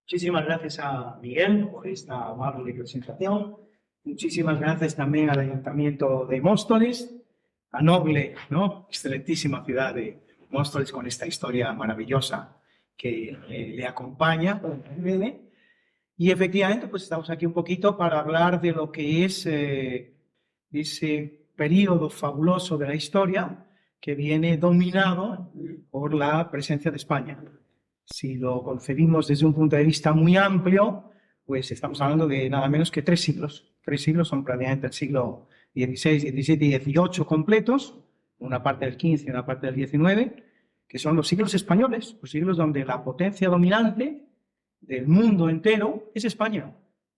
Muchísimas gracias a Miguel por esta amable presentación. Muchísimas gracias también al Ayuntamiento de Móstoles, a noble, ¿no?, excelentísima ciudad de Móstoles con esta historia maravillosa que le acompaña. Y efectivamente, pues estamos aquí un poquito para hablar de lo que es ese periodo fabuloso de la historia que viene dominado por la presencia de España. Si lo concebimos desde un punto de vista muy amplio, pues estamos hablando de nada menos que 3 siglos. 3 siglos son prácticamente el siglo XVI, XVII y XVIII completos, una parte del XV y una parte del XIX, que son los siglos españoles, los siglos donde la potencia dominante del mundo entero es España.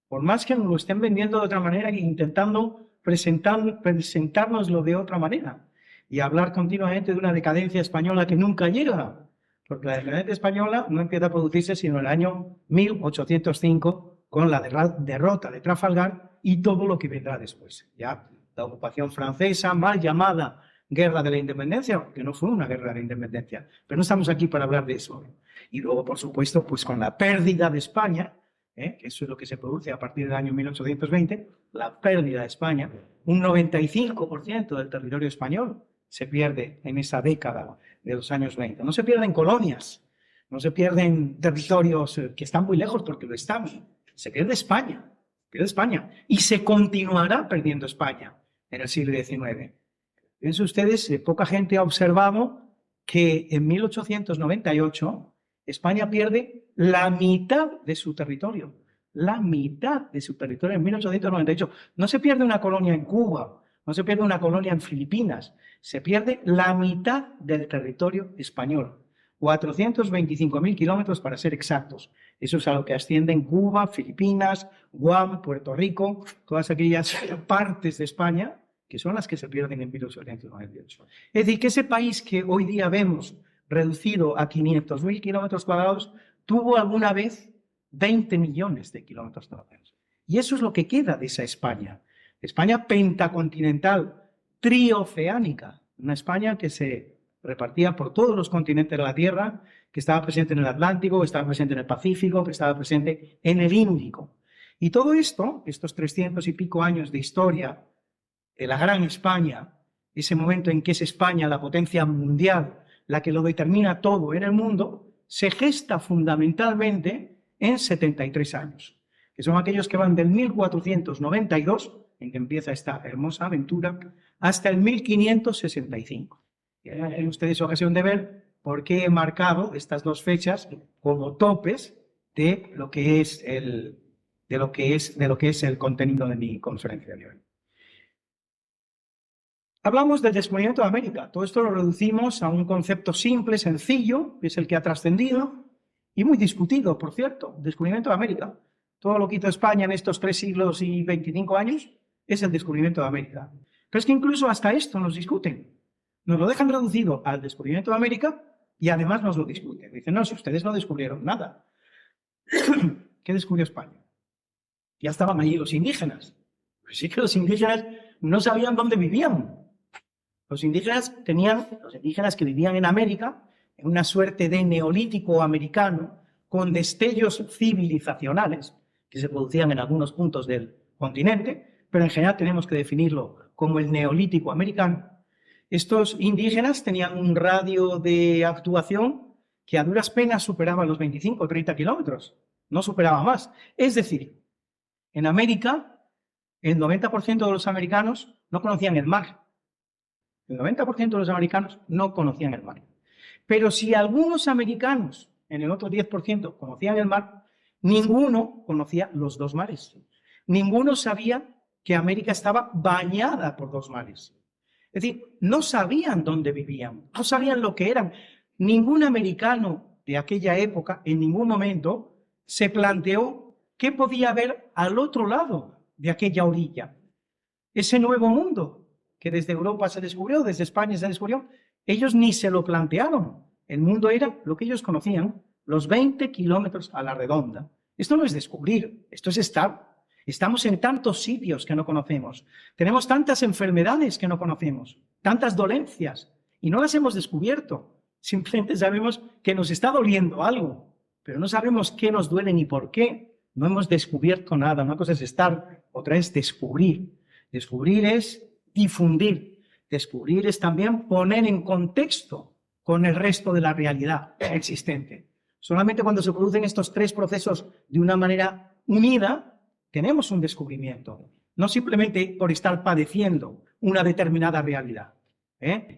Por más que nos lo estén vendiendo de otra manera e intentando presentárnoslo de otra manera y hablar continuamente de una decadencia española que nunca llega, porque la decadencia española no empieza a producirse sino en el año 1805 con la derrota de Trafalgar y todo lo que vendrá después. Ya la ocupación francesa, mal llamada Guerra de la Independencia, que no fue una guerra de la independencia, pero no estamos aquí para hablar de eso. Y luego, por supuesto, pues con la pérdida de España, que eso es lo que se produce a partir del año 1820, la pérdida de España, un 95% del territorio español se pierde en esa década de los años 20. No se pierden colonias, no se pierden territorios que están muy lejos porque lo están. Se pierde España, y se continuará perdiendo España en el siglo XIX. Fíjense ustedes, poca gente ha observado que en 1898 España pierde la mitad de su territorio. La mitad de su territorio en 1898. No se pierde una colonia en Cuba, no se pierde una colonia en Filipinas, se pierde la mitad del territorio español. 425.000 kilómetros para ser exactos. Eso es a lo que ascienden Cuba, Filipinas, Guam, Puerto Rico, todas aquellas partes de España que son las que se pierden en 1898. Es decir, que ese país que hoy día vemos reducido a 500.000 kilómetros cuadrados, tuvo alguna vez 20 millones de kilómetros cuadrados. Y eso es lo que queda de esa España. España pentacontinental, trioceánica, una España que se repartía por todos los continentes de la Tierra, que estaba presente en el Atlántico, que estaba presente en el Pacífico, que estaba presente en el Índico. Y todo esto, estos 300 y pico años de historia de la gran España, ese momento en que es España la potencia mundial, la que lo determina todo en el mundo, se gesta fundamentalmente en 73 años, que son aquellos que van del 1492, en que empieza esta hermosa aventura, hasta el 1565. Tienen ustedes ocasión de ver por qué he marcado estas dos fechas como topes de lo que es el contenido de mi conferencia de hoy. Hablamos del descubrimiento de América. Todo esto lo reducimos a un concepto simple, sencillo, que es el que ha trascendido y muy discutido, por cierto, descubrimiento de América. Todo lo que hizo España en estos 3 siglos y 25 años es el descubrimiento de América. Pero es que incluso hasta esto nos discuten. Nos lo dejan reducido al descubrimiento de América y además nos lo discuten. Dicen, no, si ustedes no descubrieron nada. ¿Qué descubrió España? Ya estaban allí los indígenas. Pues sí que los indígenas no sabían dónde vivían. Los indígenas que vivían en América, en una suerte de neolítico americano, con destellos civilizacionales que se producían en algunos puntos del continente, pero en general tenemos que definirlo como el neolítico americano. Estos indígenas tenían un radio de actuación que a duras penas superaba los 25 o 30 kilómetros, no superaba más. Es decir, en América, el 90% de los americanos no conocían el mar. El 90% de los americanos no conocían el mar. Pero si algunos americanos, en el otro 10%, conocían el mar, ninguno conocía los 2 mares. Ninguno sabía que América estaba bañada por 2 mares. Es decir, no sabían dónde vivían, no sabían lo que eran. Ningún americano de aquella época, en ningún momento, se planteó qué podía haber al otro lado de aquella orilla. Ese nuevo mundo que desde Europa se descubrió, desde España se descubrió, ellos ni se lo plantearon. El mundo era lo que ellos conocían, los 20 kilómetros a la redonda. Esto no es descubrir, esto es estar. Estamos en tantos sitios que no conocemos. Tenemos tantas enfermedades que no conocemos, tantas dolencias, y no las hemos descubierto. Simplemente sabemos que nos está doliendo algo, pero no sabemos qué nos duele ni por qué. No hemos descubierto nada. Una cosa es estar, otra es descubrir. Descubrir es difundir. Descubrir es también poner en contexto con el resto de la realidad existente. Solamente cuando se producen estos tres procesos de una manera unida, tenemos un descubrimiento. No simplemente por estar padeciendo una determinada realidad.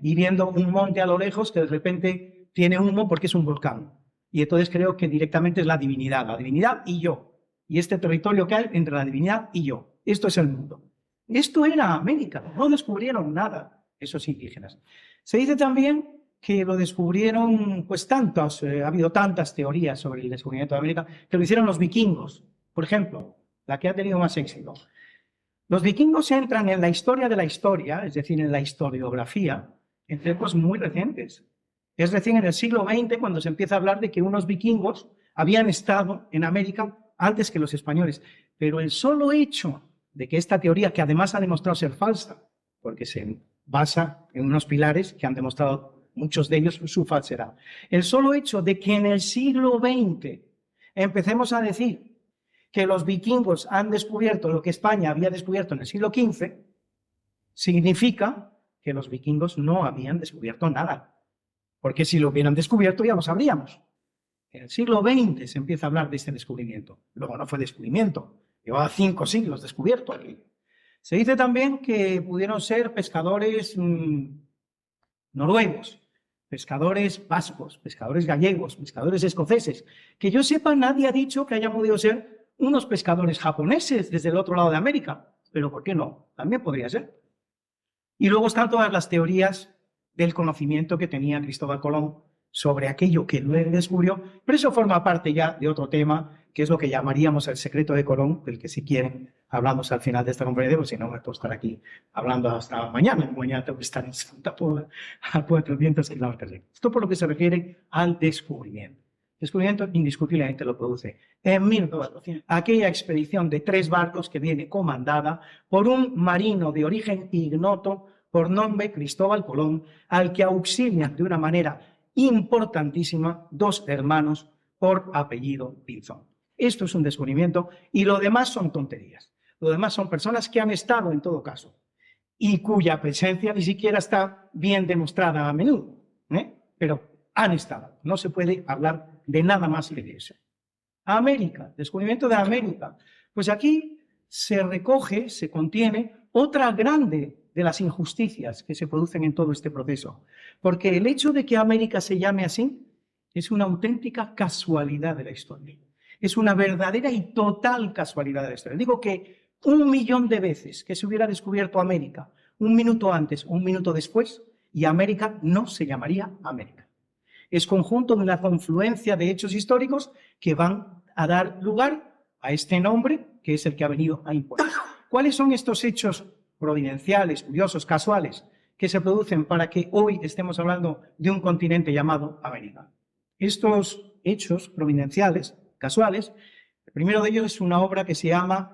Y viendo un monte a lo lejos que de repente tiene humo porque es un volcán. Y entonces creo que directamente es la divinidad y yo. Y este territorio que hay entre la divinidad y yo. Esto es el mundo. Esto era América. No descubrieron nada esos indígenas. Se dice también que lo descubrieron, pues tantos, ha habido tantas teorías sobre el descubrimiento de América, que lo hicieron los vikingos. Por ejemplo, la que ha tenido más éxito. Los vikingos entran en la historia de la historia, es decir, en la historiografía, en tiempos muy recientes. Es recién en el siglo XX cuando se empieza a hablar de que unos vikingos habían estado en América antes que los españoles. Pero el solo hecho de que esta teoría, que además ha demostrado ser falsa, porque se basa en unos pilares que han demostrado muchos de ellos su falsedad, el solo hecho de que en el siglo XX empecemos a decir que los vikingos han descubierto lo que España había descubierto en el siglo XV, significa que los vikingos no habían descubierto nada. Porque si lo hubieran descubierto ya lo sabríamos. En el siglo XX se empieza a hablar de este descubrimiento. Luego no fue descubrimiento, llevaba 5 siglos descubierto aquí. Se dice también que pudieron ser pescadores noruegos, pescadores vascos, pescadores gallegos, pescadores escoceses. Que yo sepa, nadie ha dicho que hayan podido ser unos pescadores japoneses desde el otro lado de América. Pero ¿por qué no? También podría ser. Y luego están todas las teorías del conocimiento que tenía Cristóbal Colón sobre aquello que luego descubrió, pero eso forma parte ya de otro tema, que es lo que llamaríamos el secreto de Colón, del que si quieren hablamos al final de esta conferencia, porque si no me puedo estar aquí hablando hasta mañana. Mañana tengo que estar en Santa Pola a 400 kilómetros. Esto por lo que se refiere al descubrimiento. Descubrimiento indiscutiblemente lo produce en 1400 aquella expedición de 3 barcos que viene comandada por un marino de origen ignoto por nombre Cristóbal Colón, al que auxilian de una manera importantísima 2 hermanos por apellido Pinzón. Esto es un descubrimiento y lo demás son tonterías. Lo demás son personas que han estado en todo caso y cuya presencia ni siquiera está bien demostrada a menudo, pero han estado. No se puede hablar de nada más que de eso. América, descubrimiento de América. Pues aquí se recoge, se contiene otra grande de las injusticias que se producen en todo este proceso. Porque el hecho de que América se llame así es una auténtica casualidad de la historia. Es una verdadera y total casualidad de la historia. Digo que 1.000.000 de veces que se hubiera descubierto América, 1 minuto antes, 1 minuto después, y América no se llamaría América. Es conjunto de una confluencia de hechos históricos que van a dar lugar a este nombre que es el que ha venido a imponer. ¿Cuáles son estos hechos providenciales, curiosos, casuales, que se producen para que hoy estemos hablando de un continente llamado América? Estos hechos providenciales, casuales, el primero de ellos es una obra que se llama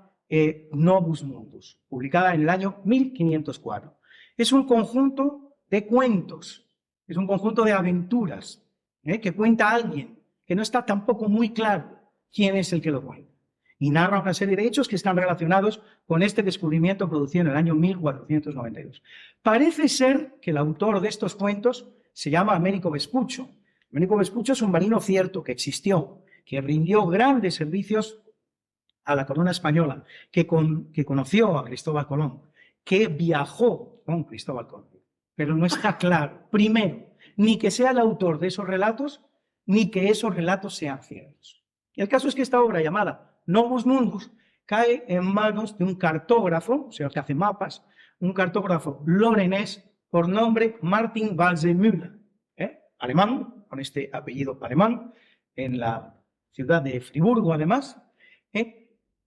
Novus Mundus, publicada en el año 1504. Es un conjunto de cuentos, es un conjunto de aventuras que cuenta alguien que no está tampoco muy claro quién es el que lo cuenta. Y narra una serie de hechos que están relacionados con este descubrimiento producido en el año 1492. Parece ser que el autor de estos cuentos se llama Américo Vespucho. Américo Vespucho es un marino cierto que existió, que rindió grandes servicios a la corona española, que conoció a Cristóbal Colón, que viajó con Cristóbal Colón. Pero no está claro, primero, ni que sea el autor de esos relatos, ni que esos relatos sean ciertos. Y el caso es que esta obra llamada Novus Mundus cae en manos de un cartógrafo, o sea, que hace mapas, un cartógrafo lorenés por nombre Martin Waldseemüller, alemán, con este apellido alemán, en la ciudad de Friburgo además,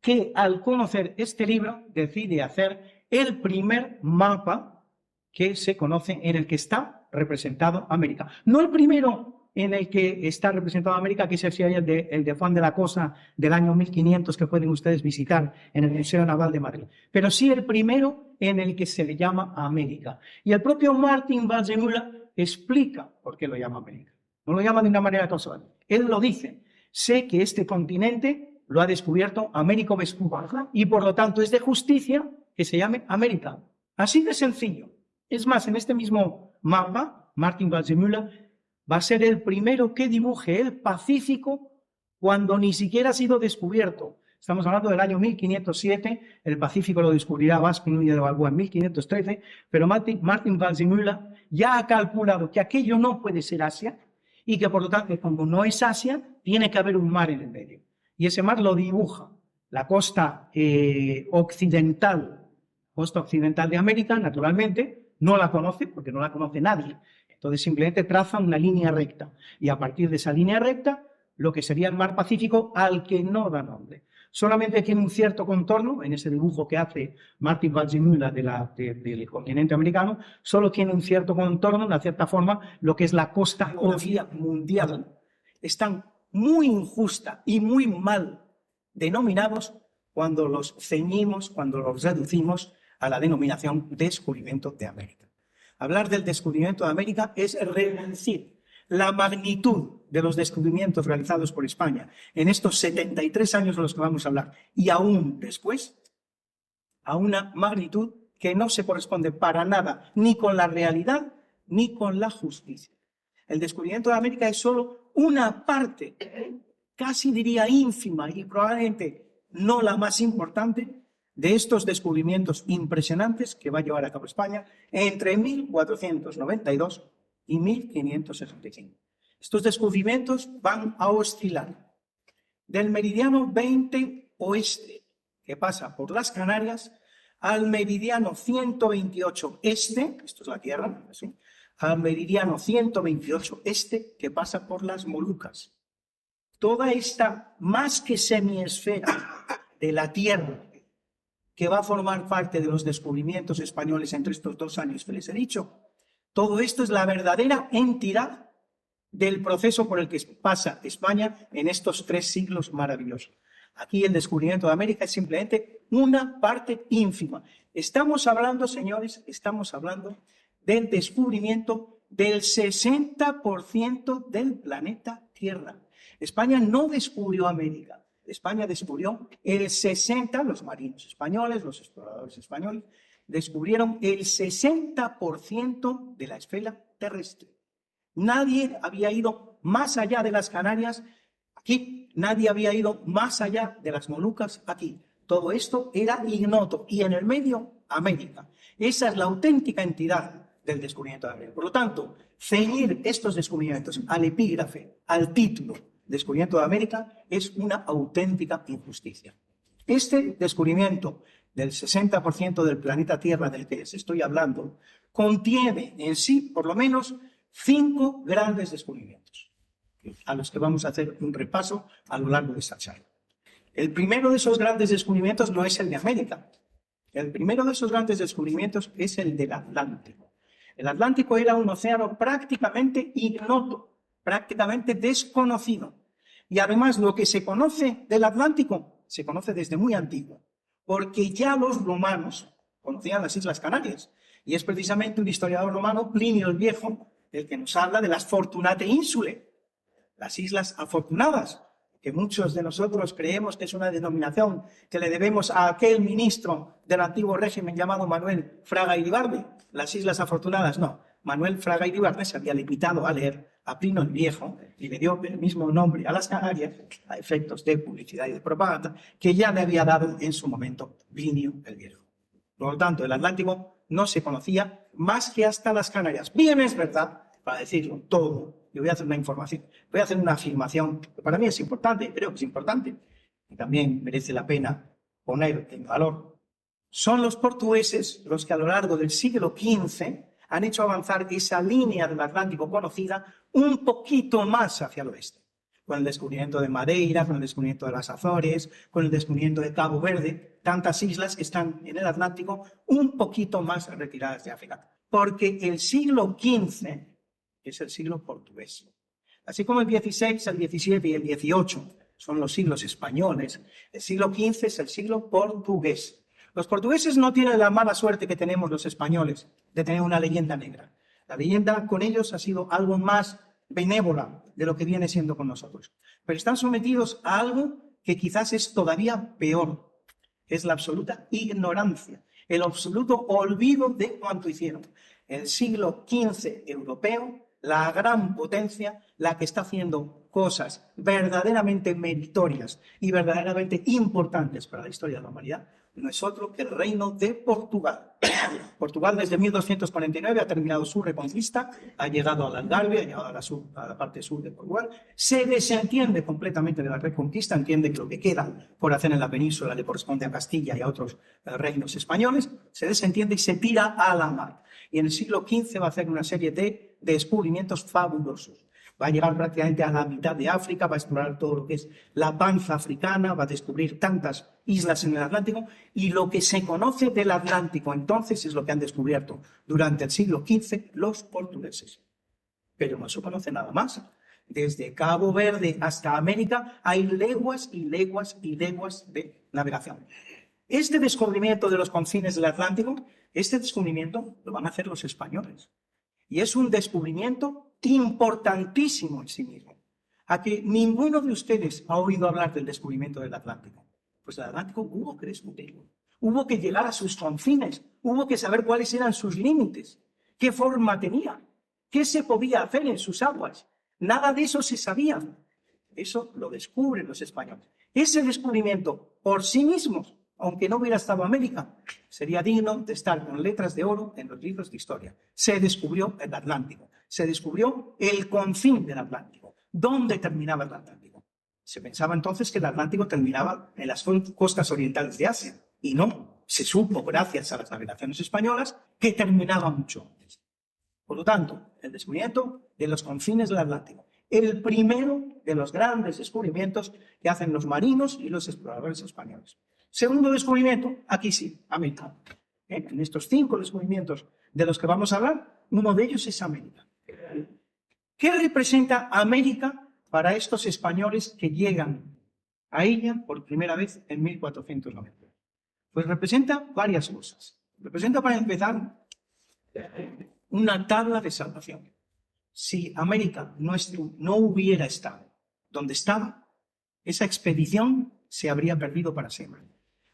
que al conocer este libro decide hacer el primer mapa que se conoce en el que está representado América. No el primero en el que está representado América, que es el de Juan de la Cosa del año 1500, que pueden ustedes visitar en el Museo Naval de Madrid, pero sí el primero en el que se le llama América. Y el propio Martin Waldseemüller explica por qué lo llama América. No lo llama de una manera casual. Él lo dice: sé que este continente lo ha descubierto Américo Vespucci y por lo tanto es de justicia que se llame América. Así de sencillo. Es más, en este mismo mapa, Martin Waldseemüller va a ser el primero que dibuje el Pacífico cuando ni siquiera ha sido descubierto. Estamos hablando del año 1507, el Pacífico lo descubrirá Vasco Núñez de Balboa en 1513, pero Martin Waldseemüller ya ha calculado que aquello no puede ser Asia y que por lo tanto, como no es Asia, tiene que haber un mar en el medio. Y ese mar lo dibuja la costa occidental de América, naturalmente, no la conoce porque no la conoce nadie. Entonces simplemente traza una línea recta y a partir de esa línea recta, lo que sería el mar Pacífico, al que no da nombre. Solamente tiene un cierto contorno, en ese dibujo que hace Martin Waldseemüller del continente americano, solo tiene un cierto contorno, de una cierta forma, lo que es la costa mundial. Están muy injusta y muy mal denominados cuando los ceñimos, cuando los reducimos a la denominación descubrimiento de América. Hablar del descubrimiento de América es reducir la magnitud de los descubrimientos realizados por España en estos 73 años de los que vamos a hablar y aún después a una magnitud que no se corresponde para nada ni con la realidad ni con la justicia. El descubrimiento de América es solo una parte, casi diría ínfima y probablemente no la más importante, de estos descubrimientos impresionantes que va a llevar a cabo España entre 1492 y 1565. Estos descubrimientos van a oscilar del meridiano 20 oeste, que pasa por las Canarias, al meridiano 128 este, esto es la Tierra, ¿sí?, al meridiano 128 este, que pasa por las Molucas. Toda esta más que semiesfera de la Tierra, que va a formar parte de los descubrimientos españoles entre estos 2 años que les he dicho, todo esto es la verdadera entidad del proceso por el que pasa España en estos 3 siglos maravillosos. Aquí el descubrimiento de América es simplemente una parte ínfima. Estamos hablando, señores, del descubrimiento del 60% del planeta Tierra. España no descubrió América. España descubrió el 60%, los marinos españoles, los exploradores españoles, descubrieron el 60% de la esfera terrestre. Nadie había ido más allá de las Canarias, aquí. Nadie había ido más allá de las Molucas, aquí. Todo esto era ignoto. Y en el medio, América. Esa es la auténtica entidad del descubrimiento de América. Por lo tanto, ceñir estos descubrimientos al epígrafe, al título, descubrimiento de América, es una auténtica injusticia. Este descubrimiento del 60% del planeta Tierra del que les estoy hablando contiene en sí, por lo menos, 5 grandes descubrimientos, a los que vamos a hacer un repaso a lo largo de esta charla. El primero de esos grandes descubrimientos no es el de América. El primero de esos grandes descubrimientos es el del Atlántico. El Atlántico era un océano prácticamente ignoto, prácticamente desconocido. Y además lo que se conoce del Atlántico se conoce desde muy antiguo, porque ya los romanos conocían las Islas Canarias. Y es precisamente un historiador romano, Plinio el Viejo, el que nos habla de las Fortunate Insulae, las Islas Afortunadas, que muchos de nosotros creemos que es una denominación que le debemos a aquel ministro del antiguo régimen llamado Manuel Fraga Iribarne. Las Islas Afortunadas, no. Manuel Fraga Iribarne se había limitado a leer a Plinio el Viejo y le dio el mismo nombre a las Canarias, a efectos de publicidad y de propaganda, que ya le había dado en su momento Plinio el Viejo. Por lo tanto, el Atlántico no se conocía más que hasta las Canarias. Bien, es verdad, para decirlo todo, yo voy a hacer una afirmación que para mí es importante, creo que es importante, y también merece la pena poner en valor. Son los portugueses los que a lo largo del siglo XV han hecho avanzar esa línea del Atlántico conocida un poquito más hacia el oeste, con el descubrimiento de Madeira, con el descubrimiento de las Azores, con el descubrimiento de Cabo Verde, tantas islas que están en el Atlántico un poquito más retiradas de África. porque el siglo XV es el siglo portugués. Así como el XVI, el XVII y el XVIII son los siglos españoles, el siglo XV es el siglo portugués. Los portugueses no tienen la mala suerte que tenemos los españoles de tener una leyenda negra. La leyenda con ellos ha sido algo más benévola de lo que viene siendo con nosotros. Pero están sometidos a algo que quizás es todavía peor. Es la absoluta ignorancia, el absoluto olvido de cuanto hicieron. El siglo XV europeo, la gran potencia, la que está haciendo cosas verdaderamente meritorias y verdaderamente importantes para la historia de la humanidad, no es otro que el reino de Portugal. Portugal desde 1249 ha terminado su reconquista, ha llegado al Algarve, ha llegado a la parte sur de Portugal, se desentiende completamente de la reconquista, entiende que lo que queda por hacer en la península le corresponde a Castilla y a otros reinos españoles, se desentiende y se tira a la mar. Y en el siglo XV va a hacer una serie de descubrimientos fabulosos. Va a llegar prácticamente a la mitad de África, va a explorar todo lo que es la panza africana, va a descubrir tantas islas en el Atlántico, y lo que se conoce del Atlántico entonces es lo que han descubierto durante el siglo XV los portugueses. Pero no se conoce nada más. Desde Cabo Verde hasta América hay leguas y leguas y leguas de navegación. Este descubrimiento de los confines del Atlántico, este descubrimiento lo van a hacer los españoles. Y es un descubrimiento importantísimo en sí mismo. A que ninguno de ustedes ha oído hablar del descubrimiento del Atlántico. Pues el Atlántico hubo que descubrirlo. Hubo que llegar a sus confines. Hubo que saber cuáles eran sus límites. Qué forma tenía. Qué se podía hacer en sus aguas. Nada de eso se sabía. Eso lo descubren los españoles. Ese descubrimiento por sí mismos, aunque no hubiera estado América, sería digno de estar con letras de oro en los libros de historia. Se descubrió el Atlántico. Se descubrió el confín del Atlántico. ¿Dónde terminaba el Atlántico? Se pensaba entonces que el Atlántico terminaba en las costas orientales de Asia. Y no, se supo, gracias a las navegaciones españolas, que terminaba mucho antes. Por lo tanto, el descubrimiento de los confines del Atlántico. El primero de los grandes descubrimientos que hacen los marinos y los exploradores españoles. Segundo descubrimiento, aquí sí, América. En estos 5 descubrimientos de los que vamos a hablar, uno de ellos es América. ¿Qué representa América para estos españoles que llegan a ella por primera vez en 1490? Pues representa varias cosas. Representa, para empezar, una tabla de salvación. Si América no hubiera estado donde estaba, esa expedición se habría perdido para siempre.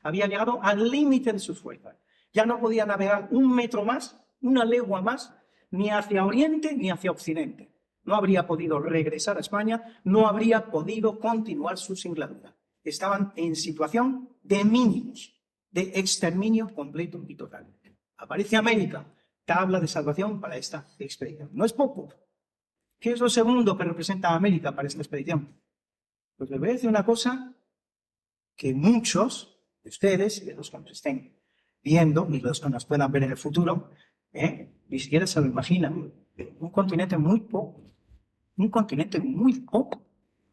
Había llegado al límite de sus fuerzas. Ya no podía navegar un metro más, una legua más, ni hacia oriente ni hacia occidente. No habría podido regresar a España, no habría podido continuar su singladura. Estaban en situación de mínimos, de exterminio completo y total. Aparece América, tabla de salvación para esta expedición. No es poco. ¿Qué es lo segundo que representa América para esta expedición? Pues les voy a decir una cosa que muchos de ustedes, y de los que nos estén viendo, y los que nos puedan ver en el futuro, ni siquiera se lo imaginan. Un continente muy poco,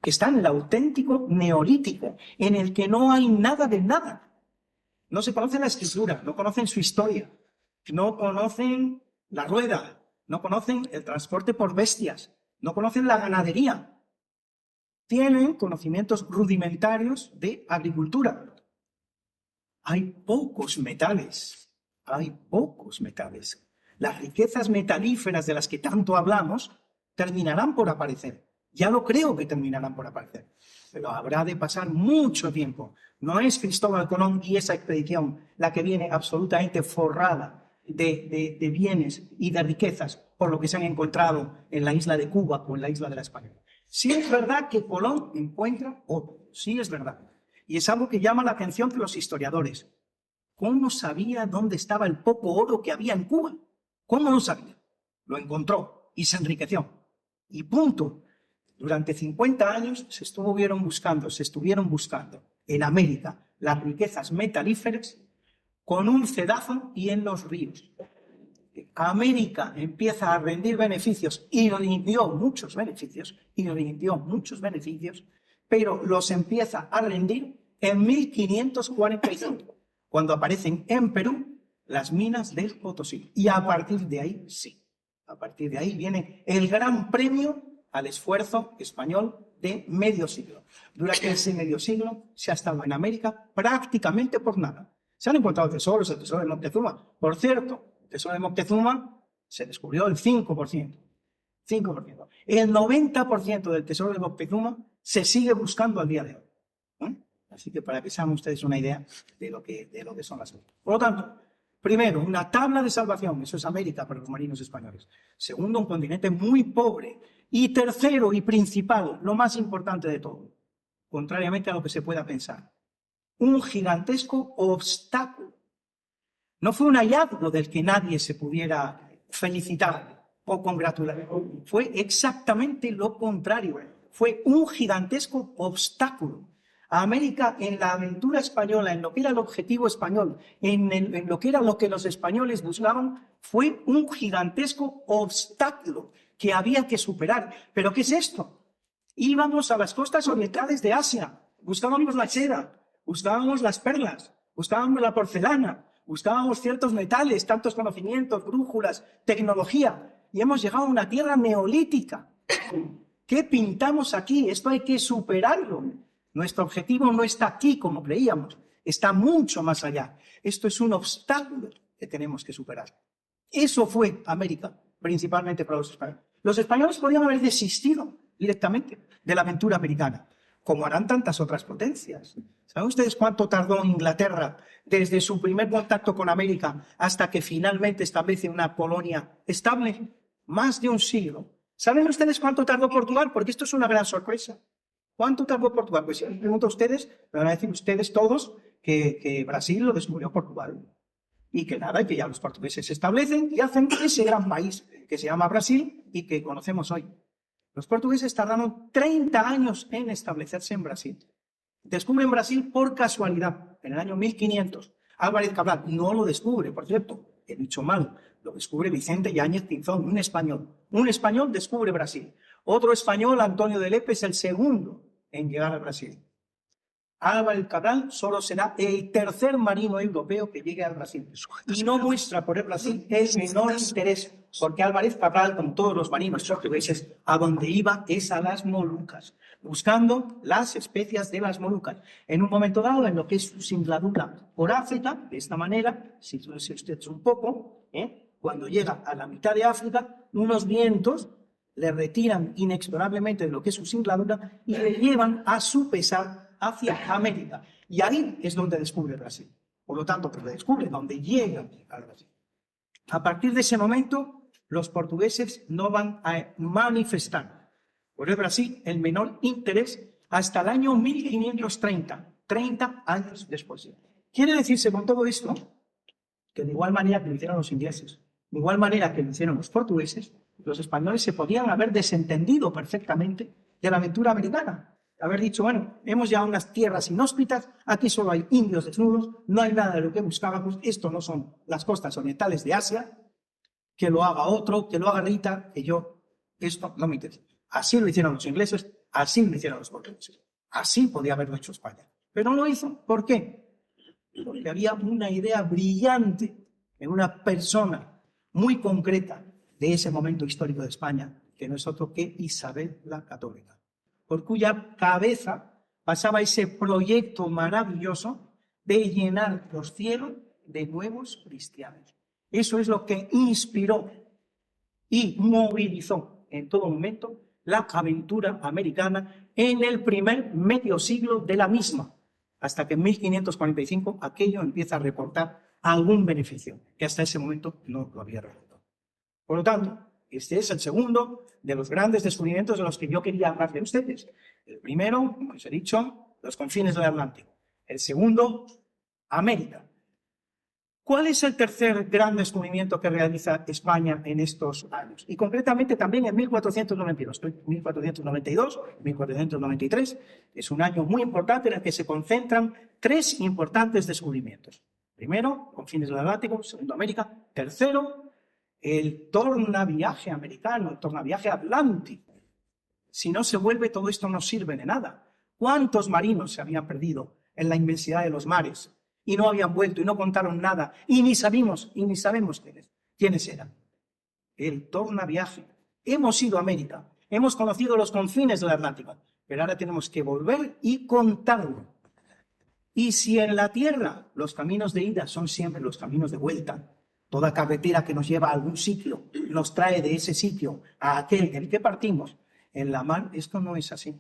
que está en el auténtico neolítico, en el que no hay nada de nada. No se conoce la escritura, no conocen su historia, no conocen la rueda, no conocen el transporte por bestias, no conocen la ganadería. Tienen conocimientos rudimentarios de agricultura. Hay pocos metales. Las riquezas metalíferas de las que tanto hablamos terminarán por aparecer. Ya lo creo que terminarán por aparecer. Pero habrá de pasar mucho tiempo. No es Cristóbal Colón y esa expedición la que viene absolutamente forrada de bienes y de riquezas por lo que se han encontrado en la isla de Cuba o en la isla de la Española. Sí es verdad que Colón encuentra oro, sí es verdad. Y es algo que llama la atención de los historiadores. ¿Cómo sabía dónde estaba el poco oro que había en Cuba? ¿Cómo lo sabía? Lo encontró y se enriqueció. Y punto. Durante 50 años se estuvieron buscando en América las riquezas metalíferas con un cedazo y en los ríos. América empieza a rendir beneficios y rindió muchos beneficios, pero los empieza a rendir en 1545, cuando aparecen en Perú las minas del Potosí. Y a partir de ahí, sí, a partir de ahí viene el gran premio al esfuerzo español de medio siglo. Durante ese medio siglo se ha estado en América prácticamente por nada. Se han encontrado tesoros, el tesoro de Moctezuma. Por cierto, el tesoro de Moctezuma se descubrió el 5%. 5%. El 90% del tesoro de Moctezuma se sigue buscando al día de hoy. Así que para que se hagan ustedes una idea de lo que son las cosas. Por lo tanto, primero, una tabla de salvación, eso es América para los marinos españoles. Segundo, un continente muy pobre. Y tercero y principal, lo más importante de todo, contrariamente a lo que se pueda pensar, un gigantesco obstáculo. No fue un hallazgo del que nadie se pudiera felicitar o congratular. Fue exactamente lo contrario. Fue un gigantesco obstáculo. A América, en la aventura española, en lo que era el objetivo español, en lo que era lo que los españoles buscaban, fue un gigantesco obstáculo que había que superar. ¿Pero qué es esto? Íbamos a las costas orientales de Asia, buscábamos la seda, buscábamos las perlas, buscábamos la porcelana, buscábamos ciertos metales, tantos conocimientos, brújulas, tecnología, y hemos llegado a una tierra neolítica. ¿Qué pintamos aquí? Esto hay que superarlo. Nuestro objetivo no está aquí como creíamos, está mucho más allá. Esto es un obstáculo que tenemos que superar. Eso fue América, principalmente para los españoles. Los españoles podían haber desistido directamente de la aventura americana, como harán tantas otras potencias. ¿Saben ustedes cuánto tardó Inglaterra desde su primer contacto con América hasta que finalmente establece una colonia estable? Más de un siglo. ¿Saben ustedes cuánto tardó Portugal? Porque esto es una gran sorpresa. ¿Cuánto tardó Portugal? Pues si les pregunto a ustedes, me van a decir ustedes todos que Brasil lo descubrió Portugal. Y que nada, y que ya los portugueses se establecen y hacen ese gran país que se llama Brasil y que conocemos hoy. Los portugueses tardaron 30 años en establecerse en Brasil. Descubren Brasil por casualidad, en el año 1500. Álvarez Cabral no lo descubre, por cierto, he dicho mal, lo descubre Vicente Yáñez Pinzón, un español. Un español descubre Brasil. Otro español, Antonio de Lepe, es el segundo en llegar a Brasil. Álvarez Cabral solo será el tercer marino europeo que llegue al Brasil. Y no muestra por el Brasil el menor interés, porque Álvarez Cabral, como todos los marinos portugueses, a donde iba es a las Molucas, buscando las especias de las Molucas. En un momento dado, en lo que es su singladura por África, de esta manera, si usted un poco, cuando llega a la mitad de África, unos vientos le retiran inexorablemente de lo que es su singladura y le llevan a su pesar hacia América. Y ahí es donde descubre Brasil. Por lo tanto, pues descubre donde llega al Brasil. A partir de ese momento, los portugueses no van a manifestar por el Brasil el menor interés hasta el año 1530, 30 años después. Quiere decirse con todo esto que de igual manera que lo hicieron los ingleses, de igual manera que lo hicieron los portugueses, los españoles se podían haber desentendido perfectamente de la aventura americana. Haber dicho, bueno, hemos llegado a unas tierras inhóspitas, aquí solo hay indios desnudos, no hay nada de lo que buscábamos, esto no son las costas orientales de Asia, que lo haga otro, que lo haga Rita, que yo, esto no me interesa. Así lo hicieron los ingleses, así lo hicieron los portugueses. Así podía haberlo hecho España. Pero no lo hizo. ¿Por qué? Porque había una idea brillante en una persona muy concreta de ese momento histórico de España, que no es otro que Isabel la Católica, por cuya cabeza pasaba ese proyecto maravilloso de llenar los cielos de nuevos cristianos. Eso es lo que inspiró y movilizó en todo momento la aventura americana en el primer medio siglo de la misma, hasta que en 1545 aquello empieza a reportar algún beneficio, que hasta ese momento no lo había reportado. Por lo tanto, este es el segundo de los grandes descubrimientos de los que yo quería hablar de ustedes. El primero, como os he dicho, los confines del Atlántico. El segundo, América. ¿Cuál es el tercer gran descubrimiento que realiza España en estos años? Y concretamente también en 1492, 1492, 1493. Es un año muy importante en el que se concentran tres importantes descubrimientos. Primero, confines del Atlántico. Segundo, América. Tercero, el tornaviaje americano, el tornaviaje atlántico. Si no se vuelve, todo esto no sirve de nada. ¿Cuántos marinos se habían perdido en la inmensidad de los mares? y no habían vuelto y no contaron nada y ni sabemos quiénes eran. El tornaviaje. Hemos ido a América, hemos conocido los confines del Atlántico, pero ahora tenemos que volver y contarlo. Y si en la tierra los caminos de ida son siempre los caminos de vuelta, toda carretera que nos lleva a algún sitio nos trae de ese sitio a aquel del que partimos, en la mar esto no es así.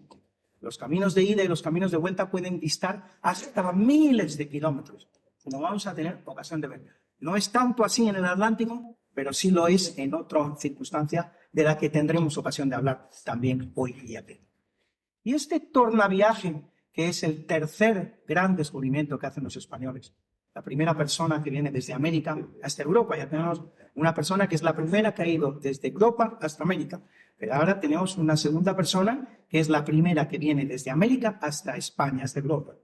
Los caminos de ida y los caminos de vuelta pueden distar hasta miles de kilómetros, como vamos a tener ocasión de ver. No es tanto así en el Atlántico, pero sí lo es en otra circunstancia de la que tendremos ocasión de hablar también hoy día. Y este tornaviaje, que es el tercer gran descubrimiento que hacen los españoles, la primera persona que viene desde América hasta Europa, ya tenemos una persona que es la primera que ha ido desde Europa hasta América, pero ahora tenemos una segunda persona que es la primera que viene desde América hasta España, hasta Europa.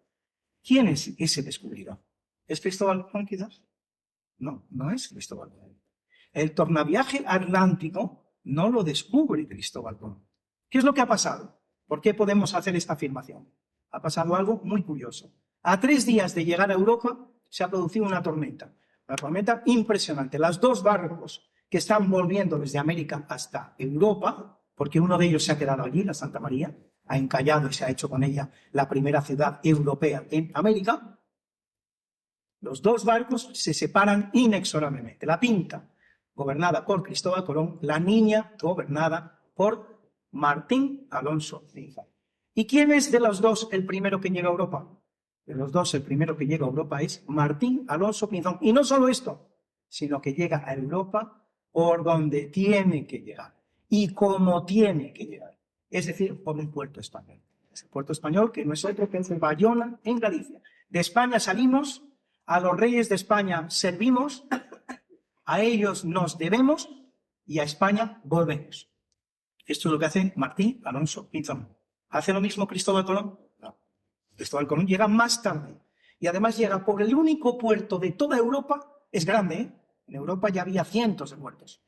¿Quién es ese descubridor? ¿Es Cristóbal Colón quizás? No, no es Cristóbal Colón. El tornaviaje atlántico no lo descubre Cristóbal Colón. ¿Qué es lo que ha pasado? ¿Por qué podemos hacer esta afirmación? Ha pasado algo muy curioso. A 3 días de llegar a Europa se ha producido una tormenta impresionante. Los 2 barcos que están volviendo desde América hasta Europa, porque uno de ellos se ha quedado allí, la Santa María, ha encallado y se ha hecho con ella la primera ciudad europea en América. Los 2 barcos se separan inexorablemente. La Pinta, gobernada por Cristóbal Colón, la Niña, gobernada por Martín Alonso Pinzón. ¿Y quién es de los 2 el primero que llega a Europa? De los 2 el primero que llega a Europa es Martín Alonso Pinzón. Y no solo esto, sino que llega a Europa por donde tiene que llegar y como tiene que llegar. Es decir, por un puerto español. Es el puerto español que no es otro que es Bayona, en Galicia. De España salimos, a los reyes de España servimos, a ellos nos debemos y a España volvemos. Esto es lo que hace Martín Alonso Pinzón. ¿Hace lo mismo Cristóbal Colón? No. Cristóbal Colón llega más tarde y además llega por el único puerto de toda Europa, es grande, ¿eh? En Europa ya había cientos de puertos.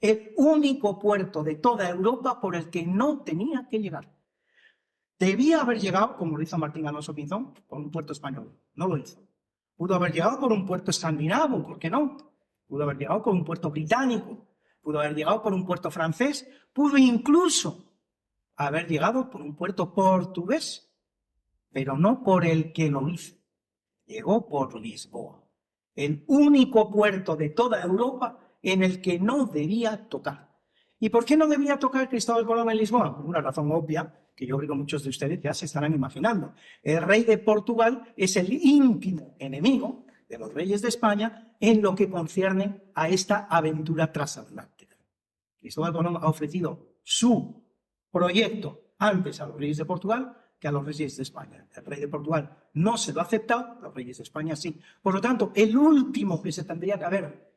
El único puerto de toda Europa por el que no tenía que llegar. Debía haber llegado, como lo hizo Martín Alonso Pinzón, por un puerto español. No lo hizo. Pudo haber llegado por un puerto escandinavo, ¿por qué no? Pudo haber llegado por un puerto británico. Pudo haber llegado por un puerto francés. Pudo incluso haber llegado por un puerto portugués, pero no por el que lo hizo. Llegó por Lisboa, el único puerto de toda Europa en el que no debía tocar. ¿Y por qué no debía tocar Cristóbal Colón en Lisboa? Por una razón obvia, que yo creo que muchos de ustedes ya se estarán imaginando. El rey de Portugal es el íntimo enemigo de los reyes de España en lo que concierne a esta aventura transatlántica. Cristóbal Colón ha ofrecido su proyecto antes a los reyes de Portugal que a los reyes de España. El rey de Portugal no se lo ha aceptado, los reyes de España sí. Por lo tanto, el último que se tendría que haber,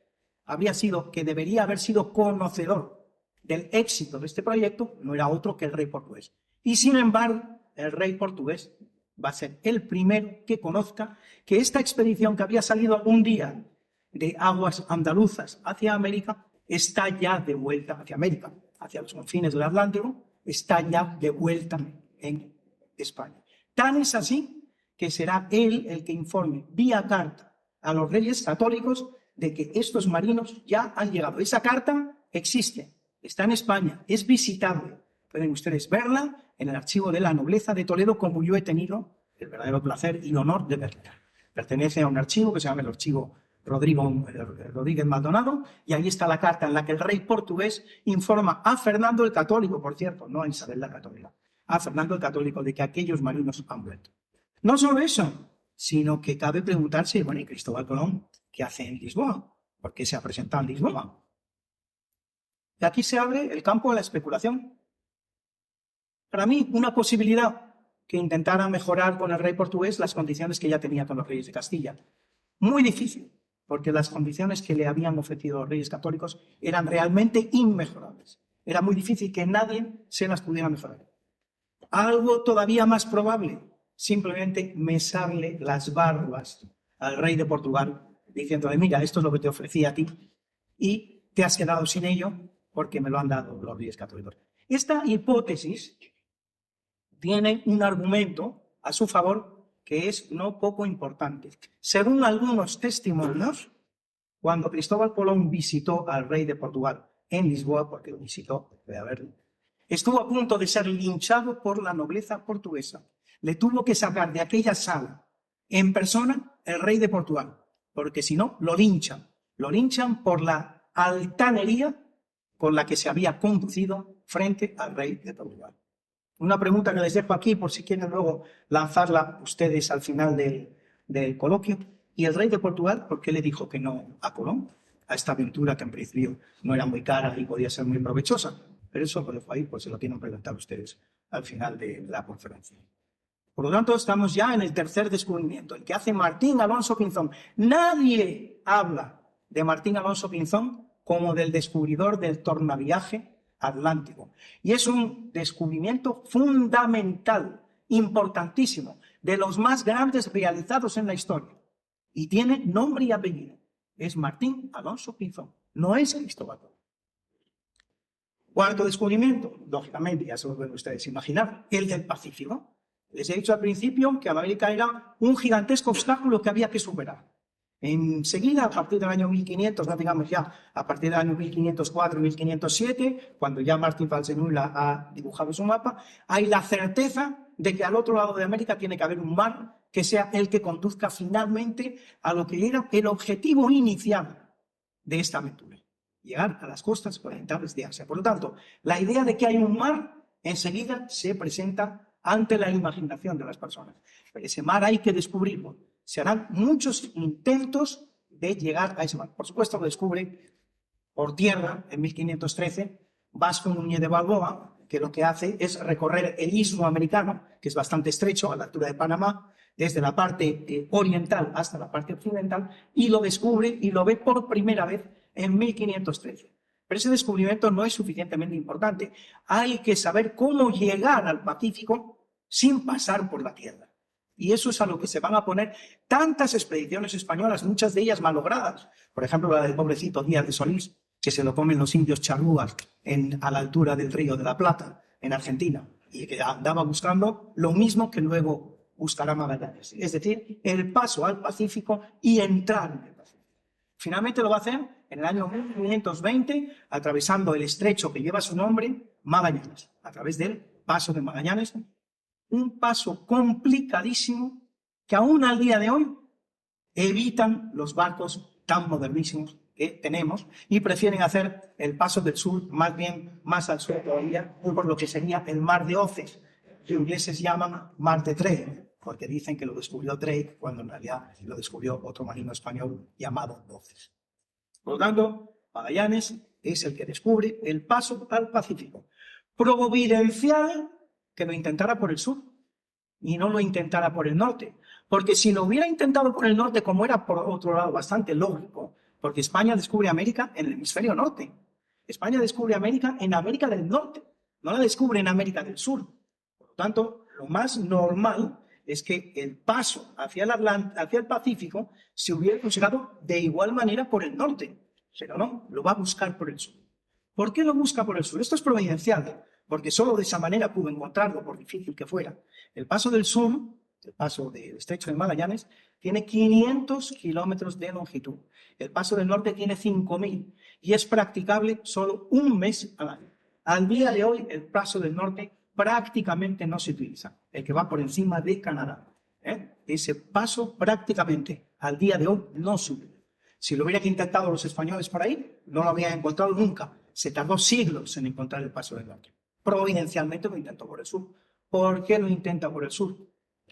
debería haber sido conocedor del éxito de este proyecto, no era otro que el rey portugués. Y sin embargo, el rey portugués va a ser el primero que conozca que esta expedición que había salido algún día de aguas andaluzas hacia América está ya de vuelta hacia América, hacia los confines del Atlántico, está ya de vuelta en España. Tan es así que será él el que informe vía carta a los reyes católicos de que estos marinos ya han llegado. Esa carta existe, está en España, es visitable. Pueden ustedes verla en el archivo de la nobleza de Toledo, como yo he tenido el verdadero placer y el honor de verla. Pertenece a un archivo que se llama el archivo Rodríguez Maldonado, y ahí está la carta en la que el rey portugués informa a Fernando el Católico, por cierto, no a Isabel la Católica, a Fernando el Católico de que aquellos marinos han vuelto. No solo eso, sino que cabe preguntarse, bueno, ¿y Cristóbal Colón qué hace en Lisboa? ¿Por qué se ha presentado en Lisboa? Y aquí se abre el campo de la especulación. Para mí, una posibilidad que intentara mejorar con el rey portugués las condiciones que ya tenía con los reyes de Castilla. Muy difícil, porque las condiciones que le habían ofrecido los reyes católicos eran realmente inmejorables. Era muy difícil que nadie se las pudiera mejorar. Algo todavía más probable, simplemente mesarle las barbas al rey de Portugal, diciéndole, mira, esto es lo que te ofrecí a ti, y te has quedado sin ello porque me lo han dado los reyes católicos. Esta hipótesis tiene un argumento a su favor que es no poco importante. Según algunos testimonios, cuando Cristóbal Colón visitó al rey de Portugal en Lisboa, porque lo visitó, voy a verlo, estuvo a punto de ser linchado por la nobleza portuguesa. Le tuvo que sacar de aquella sala en persona el rey de Portugal, porque si no, lo linchan. Lo linchan por la altanería con la que se había conducido frente al rey de Portugal. Una pregunta que les dejo aquí, por si quieren luego lanzarla ustedes al final del coloquio. ¿Y el rey de Portugal por qué le dijo que no a Colón? A esta aventura que en principio no era muy cara y podía ser muy provechosa. Pero eso lo dejo ahí, pues se lo tienen que preguntar ustedes al final de la conferencia. Por lo tanto, estamos ya en el tercer descubrimiento, el que hace Martín Alonso Pinzón. Nadie habla de Martín Alonso Pinzón como del descubridor del tornaviaje atlántico. Y es un descubrimiento fundamental, importantísimo, de los más grandes realizados en la historia. Y tiene nombre y apellido. Es Martín Alonso Pinzón, no es Cristóbal Colón. Cuarto descubrimiento, lógicamente, ya se lo pueden ustedes imaginar, el del Pacífico. Les he dicho al principio que América era un gigantesco obstáculo que había que superar. Enseguida, a partir del año 1500, no digamos ya, a partir del año 1504, 1507, cuando ya Martín Valsenula ha dibujado su mapa, hay la certeza de que al otro lado de América tiene que haber un mar que sea el que conduzca finalmente a lo que era el objetivo inicial de esta aventura, llegar a las costas orientales de Asia. Por lo tanto, la idea de que hay un mar enseguida se presenta ante la imaginación de las personas. Pero ese mar hay que descubrirlo. Se harán muchos intentos de llegar a ese mar. Por supuesto, lo descubre por tierra en 1513 Vasco Núñez de Balboa, que lo que hace es recorrer el istmo americano, que es bastante estrecho a la altura de Panamá, desde la parte oriental hasta la parte occidental, y lo descubre y lo ve por primera vez en 1513. Pero ese descubrimiento no es suficientemente importante. Hay que saber cómo llegar al Pacífico sin pasar por la tierra. Y eso es a lo que se van a poner tantas expediciones españolas, muchas de ellas malogradas. Por ejemplo, la del pobrecito Díaz de Solís, que se lo comen los indios charrúas a la altura del Río de la Plata, en Argentina, y que andaba buscando lo mismo que luego buscará Magallanes. Es decir, el paso al Pacífico y entrar en el Pacífico. Finalmente lo va a hacer en el año 1520, atravesando el estrecho que lleva su nombre, Magallanes, a través del paso de Magallanes. Un paso complicadísimo que aún al día de hoy evitan los barcos tan modernísimos que tenemos y prefieren hacer el paso del sur, más bien más al sur todavía, por lo que sería el mar de Oces, que los ingleses llaman mar de Drake, porque dicen que lo descubrió Drake cuando en realidad lo descubrió otro marino español llamado Oces. Por lo tanto, Magallanes es el que descubre el paso al Pacífico. Providencial que lo intentara por el sur y no lo intentara por el norte. Porque si lo hubiera intentado por el norte, como era por otro lado bastante lógico, porque España descubre América en el hemisferio norte. España descubre América en América del Norte, no la descubre en América del Sur. Por lo tanto, lo más normal es que el paso hacia el Pacífico se hubiera considerado de igual manera por el norte. Pero no, lo va a buscar por el sur. ¿Por qué lo busca por el sur? Esto es providencial, porque solo de esa manera pudo encontrarlo, por difícil que fuera. El paso del sur, el paso del estrecho de Magallanes, tiene 500 kilómetros de longitud. El paso del norte tiene 5.000 y es practicable solo un mes al año. Al día de hoy, el paso del norte prácticamente no se utiliza, el que va por encima de Canadá. Ese paso prácticamente al día de hoy no se utiliza. Si lo hubieran intentado los españoles por ahí, no lo habrían encontrado nunca. Se tardó siglos en encontrar el paso del norte. Providencialmente lo intentó por el sur. ¿Por qué lo intenta por el sur?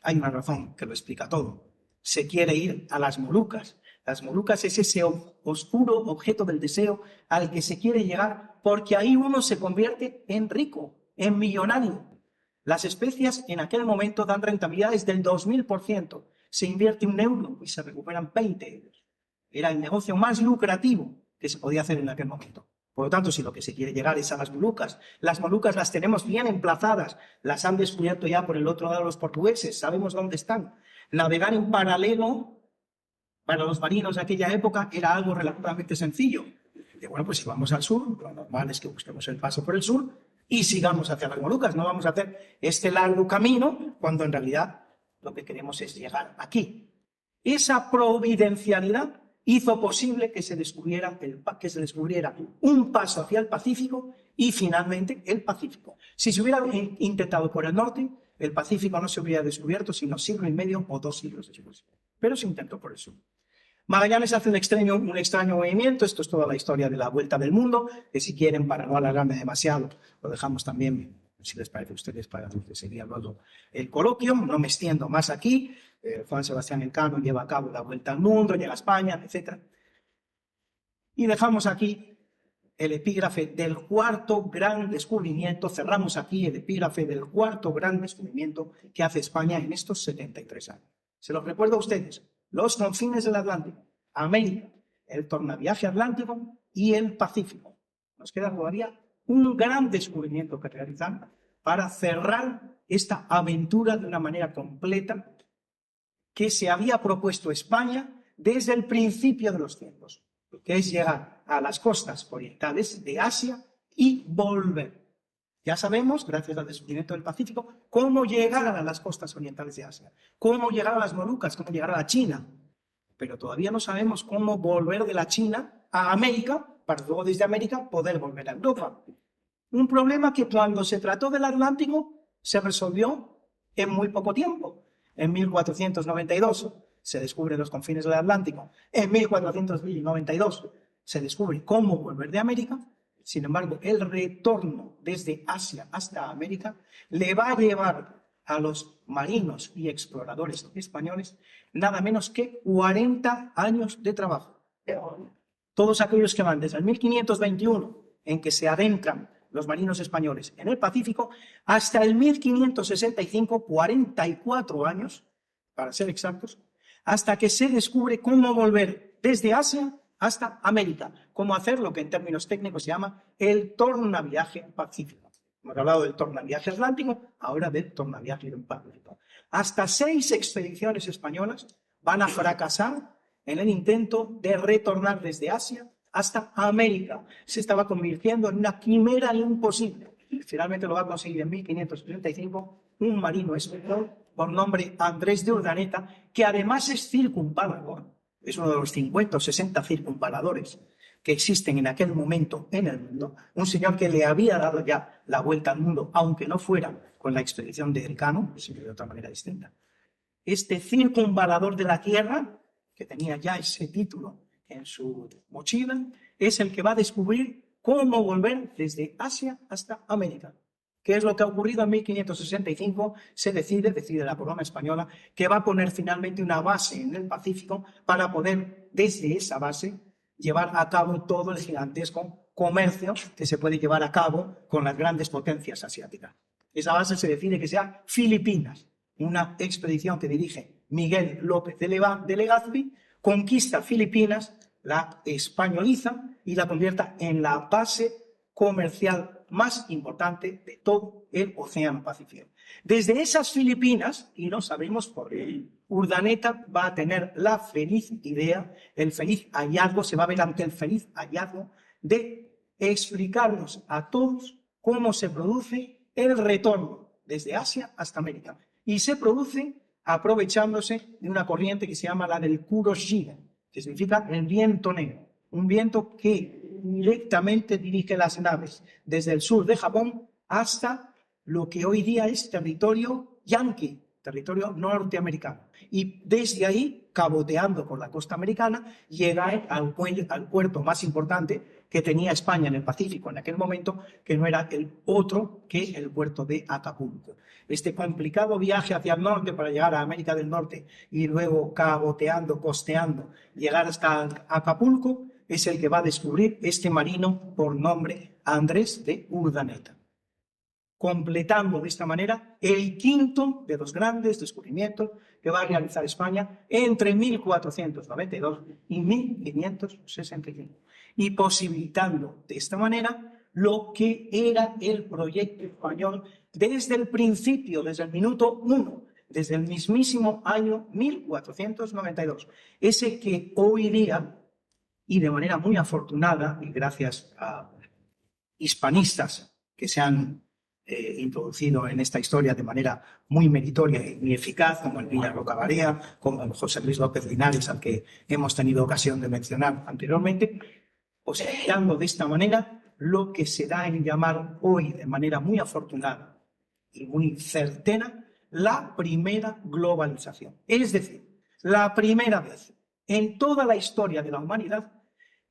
Hay una razón que lo explica todo. Se quiere ir a las Molucas. Las Molucas es ese oscuro objeto del deseo al que se quiere llegar porque ahí uno se convierte en rico, en millonario. Las especias en aquel momento dan rentabilidades del 2000%. Se invierte €1 y se recuperan 20 euros. Era el negocio más lucrativo que se podía hacer en aquel momento. Por lo tanto, si lo que se quiere llegar es a las Molucas las tenemos bien emplazadas, las han descubierto ya por el otro lado los portugueses, sabemos dónde están. Navegar en paralelo para los marinos de aquella época era algo relativamente sencillo. Y bueno, pues si vamos al sur, lo normal es que busquemos el paso por el sur y sigamos hacia las Molucas. No vamos a hacer este largo camino cuando en realidad lo que queremos es llegar aquí. Esa providencialidad hizo posible que se descubriera un paso hacia el Pacífico y finalmente el Pacífico. Si se hubiera intentado por el norte, el Pacífico no se hubiera descubierto sino siglo y medio o 2 siglos después. Pero se intentó por el sur. Magallanes hace un extraño movimiento, esto es toda la historia de la vuelta del mundo, que si quieren, para no alargarme demasiado, lo dejamos también, si les parece a ustedes, para que sería luego el coloquio, no me extiendo más aquí. Juan Sebastián Elcano lleva a cabo la vuelta al mundo, llega a España, etc. Y dejamos aquí el epígrafe del cuarto gran descubrimiento, cerramos aquí el epígrafe del cuarto gran descubrimiento que hace España en estos 73 años. Se los recuerdo a ustedes, los confines del Atlántico, América, el tornaviaje atlántico y el Pacífico. Nos queda todavía un gran descubrimiento que realizar para cerrar esta aventura de una manera completa que se había propuesto España desde el principio de los tiempos, que es llegar a las costas orientales de Asia y volver. Ya sabemos, gracias al descubrimiento del Pacífico, cómo llegar a las costas orientales de Asia, cómo llegar a las Molucas, cómo llegar a la China, pero todavía no sabemos cómo volver de la China a América, para luego desde América poder volver a Europa. Un problema que cuando se trató del Atlántico se resolvió en muy poco tiempo. En 1492 se descubren los confines del Atlántico. En 1492 se descubre cómo volver de América. Sin embargo, el retorno desde Asia hasta América le va a llevar a los marinos y exploradores españoles nada menos que 40 años de trabajo. Todos aquellos que van desde el 1521, en que se adentran los marinos españoles en el Pacífico, hasta el 1565, 44 años, para ser exactos, hasta que se descubre cómo volver desde Asia hasta América, cómo hacer lo que en términos técnicos se llama el tornaviaje pacífico. Hemos hablado del tornaviaje atlántico, ahora del tornaviaje pacífico. Hasta 6 expediciones españolas van a fracasar en el intento de retornar desde Asia hasta América. Se estaba convirtiendo en una quimera imposible. Finalmente lo va a conseguir en 1535 un marino español por nombre Andrés de Urdaneta, que además es circunvalador. Es uno de los 50 o 60 circunvaladores que existen en aquel momento en el mundo. Un señor que le había dado ya la vuelta al mundo, aunque no fuera con la expedición de Elcano, sino de otra manera distinta. Este circunvalador de la Tierra, que tenía ya ese título en su mochila, es el que va a descubrir cómo volver desde Asia hasta América. ¿Qué es lo que ha ocurrido en 1565? Se decide la corona española, que va a poner finalmente una base en el Pacífico para poder, desde esa base, llevar a cabo todo el gigantesco comercio que se puede llevar a cabo con las grandes potencias asiáticas. Esa base se decide que sea Filipinas. Una expedición que dirige Miguel López de Legazpi conquista Filipinas, la españoliza y la convierta en la base comercial más importante de todo el Océano Pacífico. Desde esas Filipinas, y no sabemos por qué, Urdaneta va a tener la feliz idea, el feliz hallazgo, se va a ver ante el feliz hallazgo de explicarnos a todos cómo se produce el retorno desde Asia hasta América. Y se produce aprovechándose de una corriente que se llama la del Kuroshige, que significa el viento negro, un viento que directamente dirige las naves desde el sur de Japón hasta lo que hoy día es territorio yanqui, territorio norteamericano. Y desde ahí, caboteando por la costa americana, llega al puerto más importante que tenía España en el Pacífico en aquel momento, que no era el otro que el puerto de Acapulco. Este complicado viaje hacia el norte para llegar a América del Norte y luego caboteando, costeando, llegar hasta Acapulco, es el que va a descubrir este marino por nombre Andrés de Urdaneta, completando de esta manera el quinto de los grandes descubrimientos que va a realizar España entre 1492 y 1565, y posibilitando de esta manera lo que era el proyecto español desde el principio, desde el minuto 1, desde el mismísimo año 1492, ese que hoy día, y de manera muy afortunada, y gracias a hispanistas que se han introducido en esta historia de manera muy meritoria y muy eficaz, como el Villa Roca Barea, como el José Luis López Linares, al que hemos tenido ocasión de mencionar anteriormente, posibilitando de esta manera lo que se da en llamar hoy de manera muy afortunada y muy certera la primera globalización. Es decir, la primera vez en toda la historia de la humanidad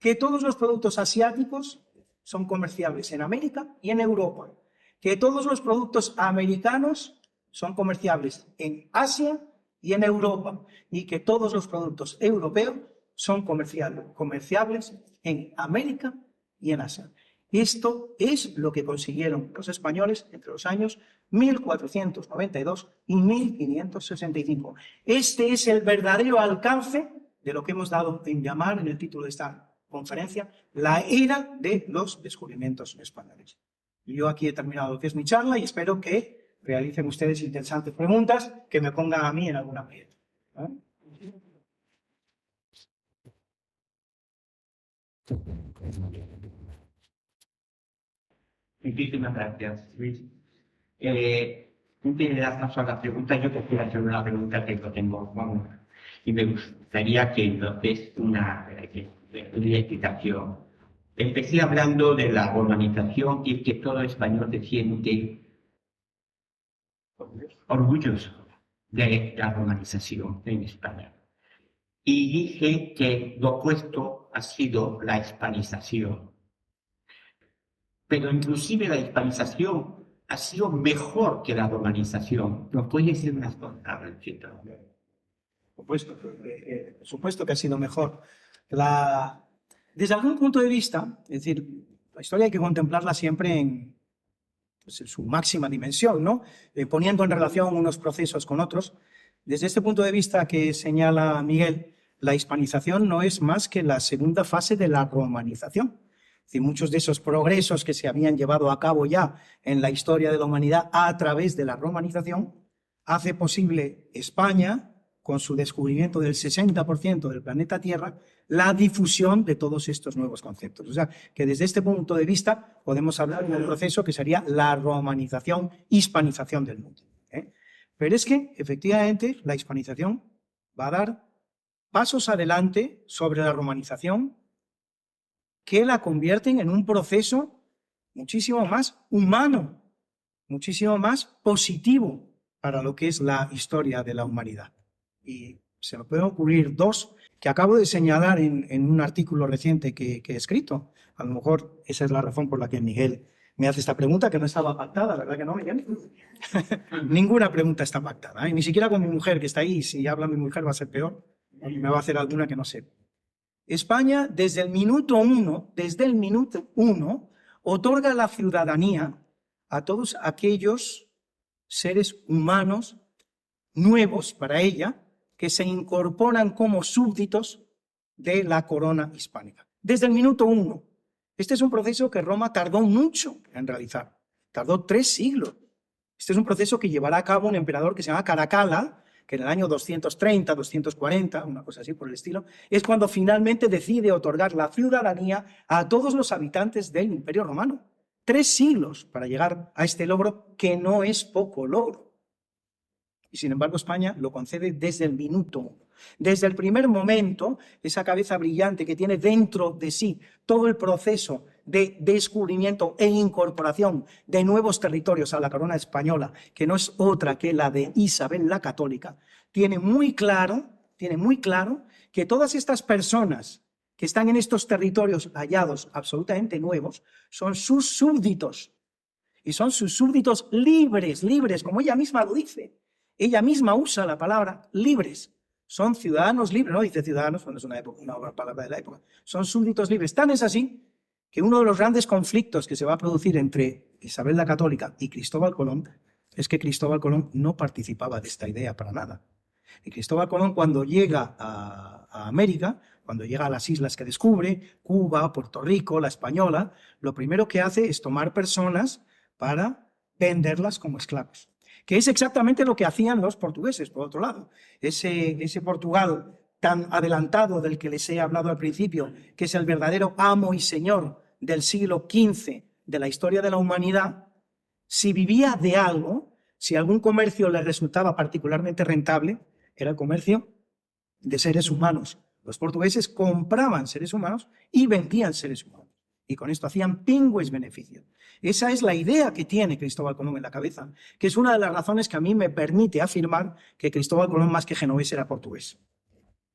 que todos los productos asiáticos son comerciables en América y en Europa, que todos los productos americanos son comerciables en Asia y en Europa, y que todos los productos europeos son comerciables en América y en Asia. Esto es lo que consiguieron los españoles entre los años 1492 y 1565. Este es el verdadero alcance de lo que hemos dado en llamar en el título de esta conferencia la era de los descubrimientos españoles. Yo aquí he terminado lo que es mi charla y espero que realicen ustedes interesantes preguntas que me pongan a mí en alguna medida. Muchísimas gracias, Luis. Antes de dar paso a la pregunta, yo quisiera hacer una pregunta que yo tengo, y me gustaría que nos des una explicación. Empecé hablando de la urbanización y que todo español se siente orgulloso de la urbanización en España. Y dije que lo opuesto ha sido la hispanización. Pero inclusive la hispanización ha sido mejor que la romanización. ¿Nos puede decir unas cosas al respecto? Por supuesto que ha sido mejor. Desde algún punto de vista, es decir, la historia hay que contemplarla siempre en su máxima dimensión, ¿no? Poniendo en relación unos procesos con otros. Desde este punto de vista que señala Miguel, la hispanización no es más que la segunda fase de la romanización. Es decir, muchos de esos progresos que se habían llevado a cabo ya en la historia de la humanidad a través de la romanización hace posible España, con su descubrimiento del 60% del planeta Tierra, la difusión de todos estos nuevos conceptos. O sea, que desde este punto de vista podemos hablar de un proceso que sería la romanización, hispanización del mundo. Pero es que, efectivamente, la hispanización va a dar pasos adelante sobre la romanización que la convierten en un proceso muchísimo más humano, muchísimo más positivo para lo que es la historia de la humanidad. Y se me pueden ocurrir dos que acabo de señalar en un artículo reciente que he escrito. A lo mejor esa es la razón por la que Miguel me hace esta pregunta, que no estaba pactada, ¿verdad que no, Miguel? Ninguna pregunta está pactada, ¿eh? Ni siquiera con mi mujer que está ahí. Si habla mi mujer va a ser peor y me va a hacer alguna que no sé. España, desde el minuto uno, otorga la ciudadanía a todos aquellos seres humanos nuevos para ella que se incorporan como súbditos de la corona hispánica. Desde el minuto uno. Este es un proceso que Roma tardó mucho en realizar. Tardó 3 siglos. Este es un proceso que llevará a cabo un emperador que se llama Caracalla, que en el año 230, 240, una cosa así por el estilo, es cuando finalmente decide otorgar la ciudadanía a todos los habitantes del Imperio Romano. 3 siglos para llegar a este logro, que no es poco logro. Y sin embargo España lo concede desde el minuto uno. Desde el primer momento, esa cabeza brillante que tiene dentro de sí todo el proceso de descubrimiento e incorporación de nuevos territorios a la corona española, que no es otra que la de Isabel la Católica, tiene muy claro que todas estas personas que están en estos territorios hallados absolutamente nuevos son sus súbditos. Y son sus súbditos libres, como ella misma lo dice. Ella misma usa la palabra libres. Son ciudadanos libres, no dice ciudadanos, cuando es una palabra de la época. Son súbditos libres. Tan es así que uno de los grandes conflictos que se va a producir entre Isabel la Católica y Cristóbal Colón es que Cristóbal Colón no participaba de esta idea para nada. Y Cristóbal Colón, cuando llega a América, cuando llega a las islas que descubre, Cuba, Puerto Rico, la Española, lo primero que hace es tomar personas para venderlas como esclavos. Que es exactamente lo que hacían los portugueses, por otro lado. Ese Portugal tan adelantado del que les he hablado al principio, que es el verdadero amo y señor del siglo XV de la historia de la humanidad, si vivía de algo, si algún comercio le resultaba particularmente rentable, era el comercio de seres humanos. Los portugueses compraban seres humanos y vendían seres humanos. Y con esto hacían pingües beneficios. Esa es la idea que tiene Cristóbal Colón en la cabeza, que es una de las razones que a mí me permite afirmar que Cristóbal Colón, más que genovés, era portugués.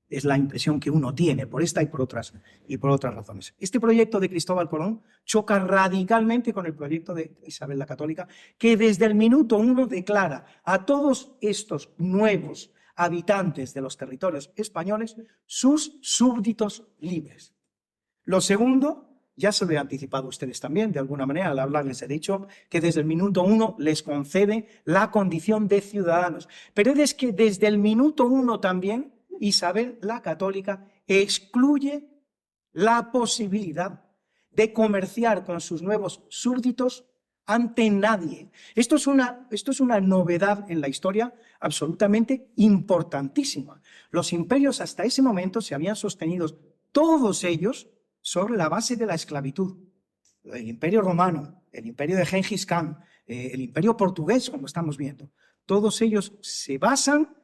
Es la impresión que uno tiene por esta y por otras razones. Este proyecto de Cristóbal Colón choca radicalmente con el proyecto de Isabel la Católica, que desde el minuto 1 declara a todos estos nuevos habitantes de los territorios españoles sus súbditos libres. Lo segundo, ya se lo he anticipado a ustedes también, de alguna manera, al hablarles he dicho que desde el minuto 1 les concede la condición de ciudadanos. Pero es que desde el minuto 1 también Isabel la Católica excluye la posibilidad de comerciar con sus nuevos súbditos ante nadie. Esto es una novedad en la historia absolutamente importantísima. Los imperios hasta ese momento se habían sostenido todos ellos sobre la base de la esclavitud. El imperio romano, el imperio de Gengis Khan, el imperio portugués, como estamos viendo, todos ellos se basan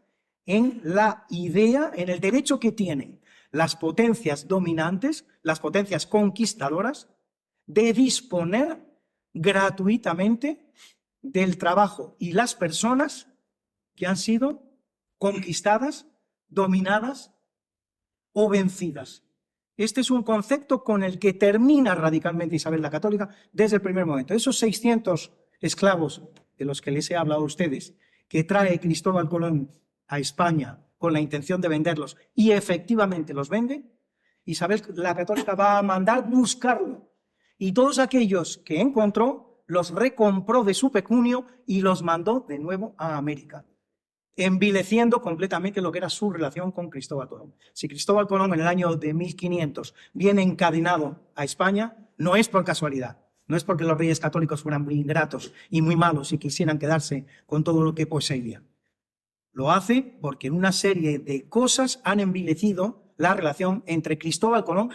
en la idea, en el derecho que tienen las potencias dominantes, las potencias conquistadoras, de disponer gratuitamente del trabajo y las personas que han sido conquistadas, dominadas o vencidas. Este es un concepto con el que termina radicalmente Isabel la Católica desde el primer momento. Esos 600 esclavos de los que les he hablado a ustedes, que trae Cristóbal Colón a España con la intención de venderlos y efectivamente los vende, Isabel la Católica va a mandar buscarlo. Y todos aquellos que encontró los recompró de su pecunio y los mandó de nuevo a América, envileciendo completamente lo que era su relación con Cristóbal Colón. Si Cristóbal Colón en el año de 1500 viene encadenado a España, no es por casualidad, no es porque los reyes católicos fueran muy ingratos y muy malos y quisieran quedarse con todo lo que poseía. Lo hace porque una serie de cosas han envilecido la relación entre Cristóbal Colón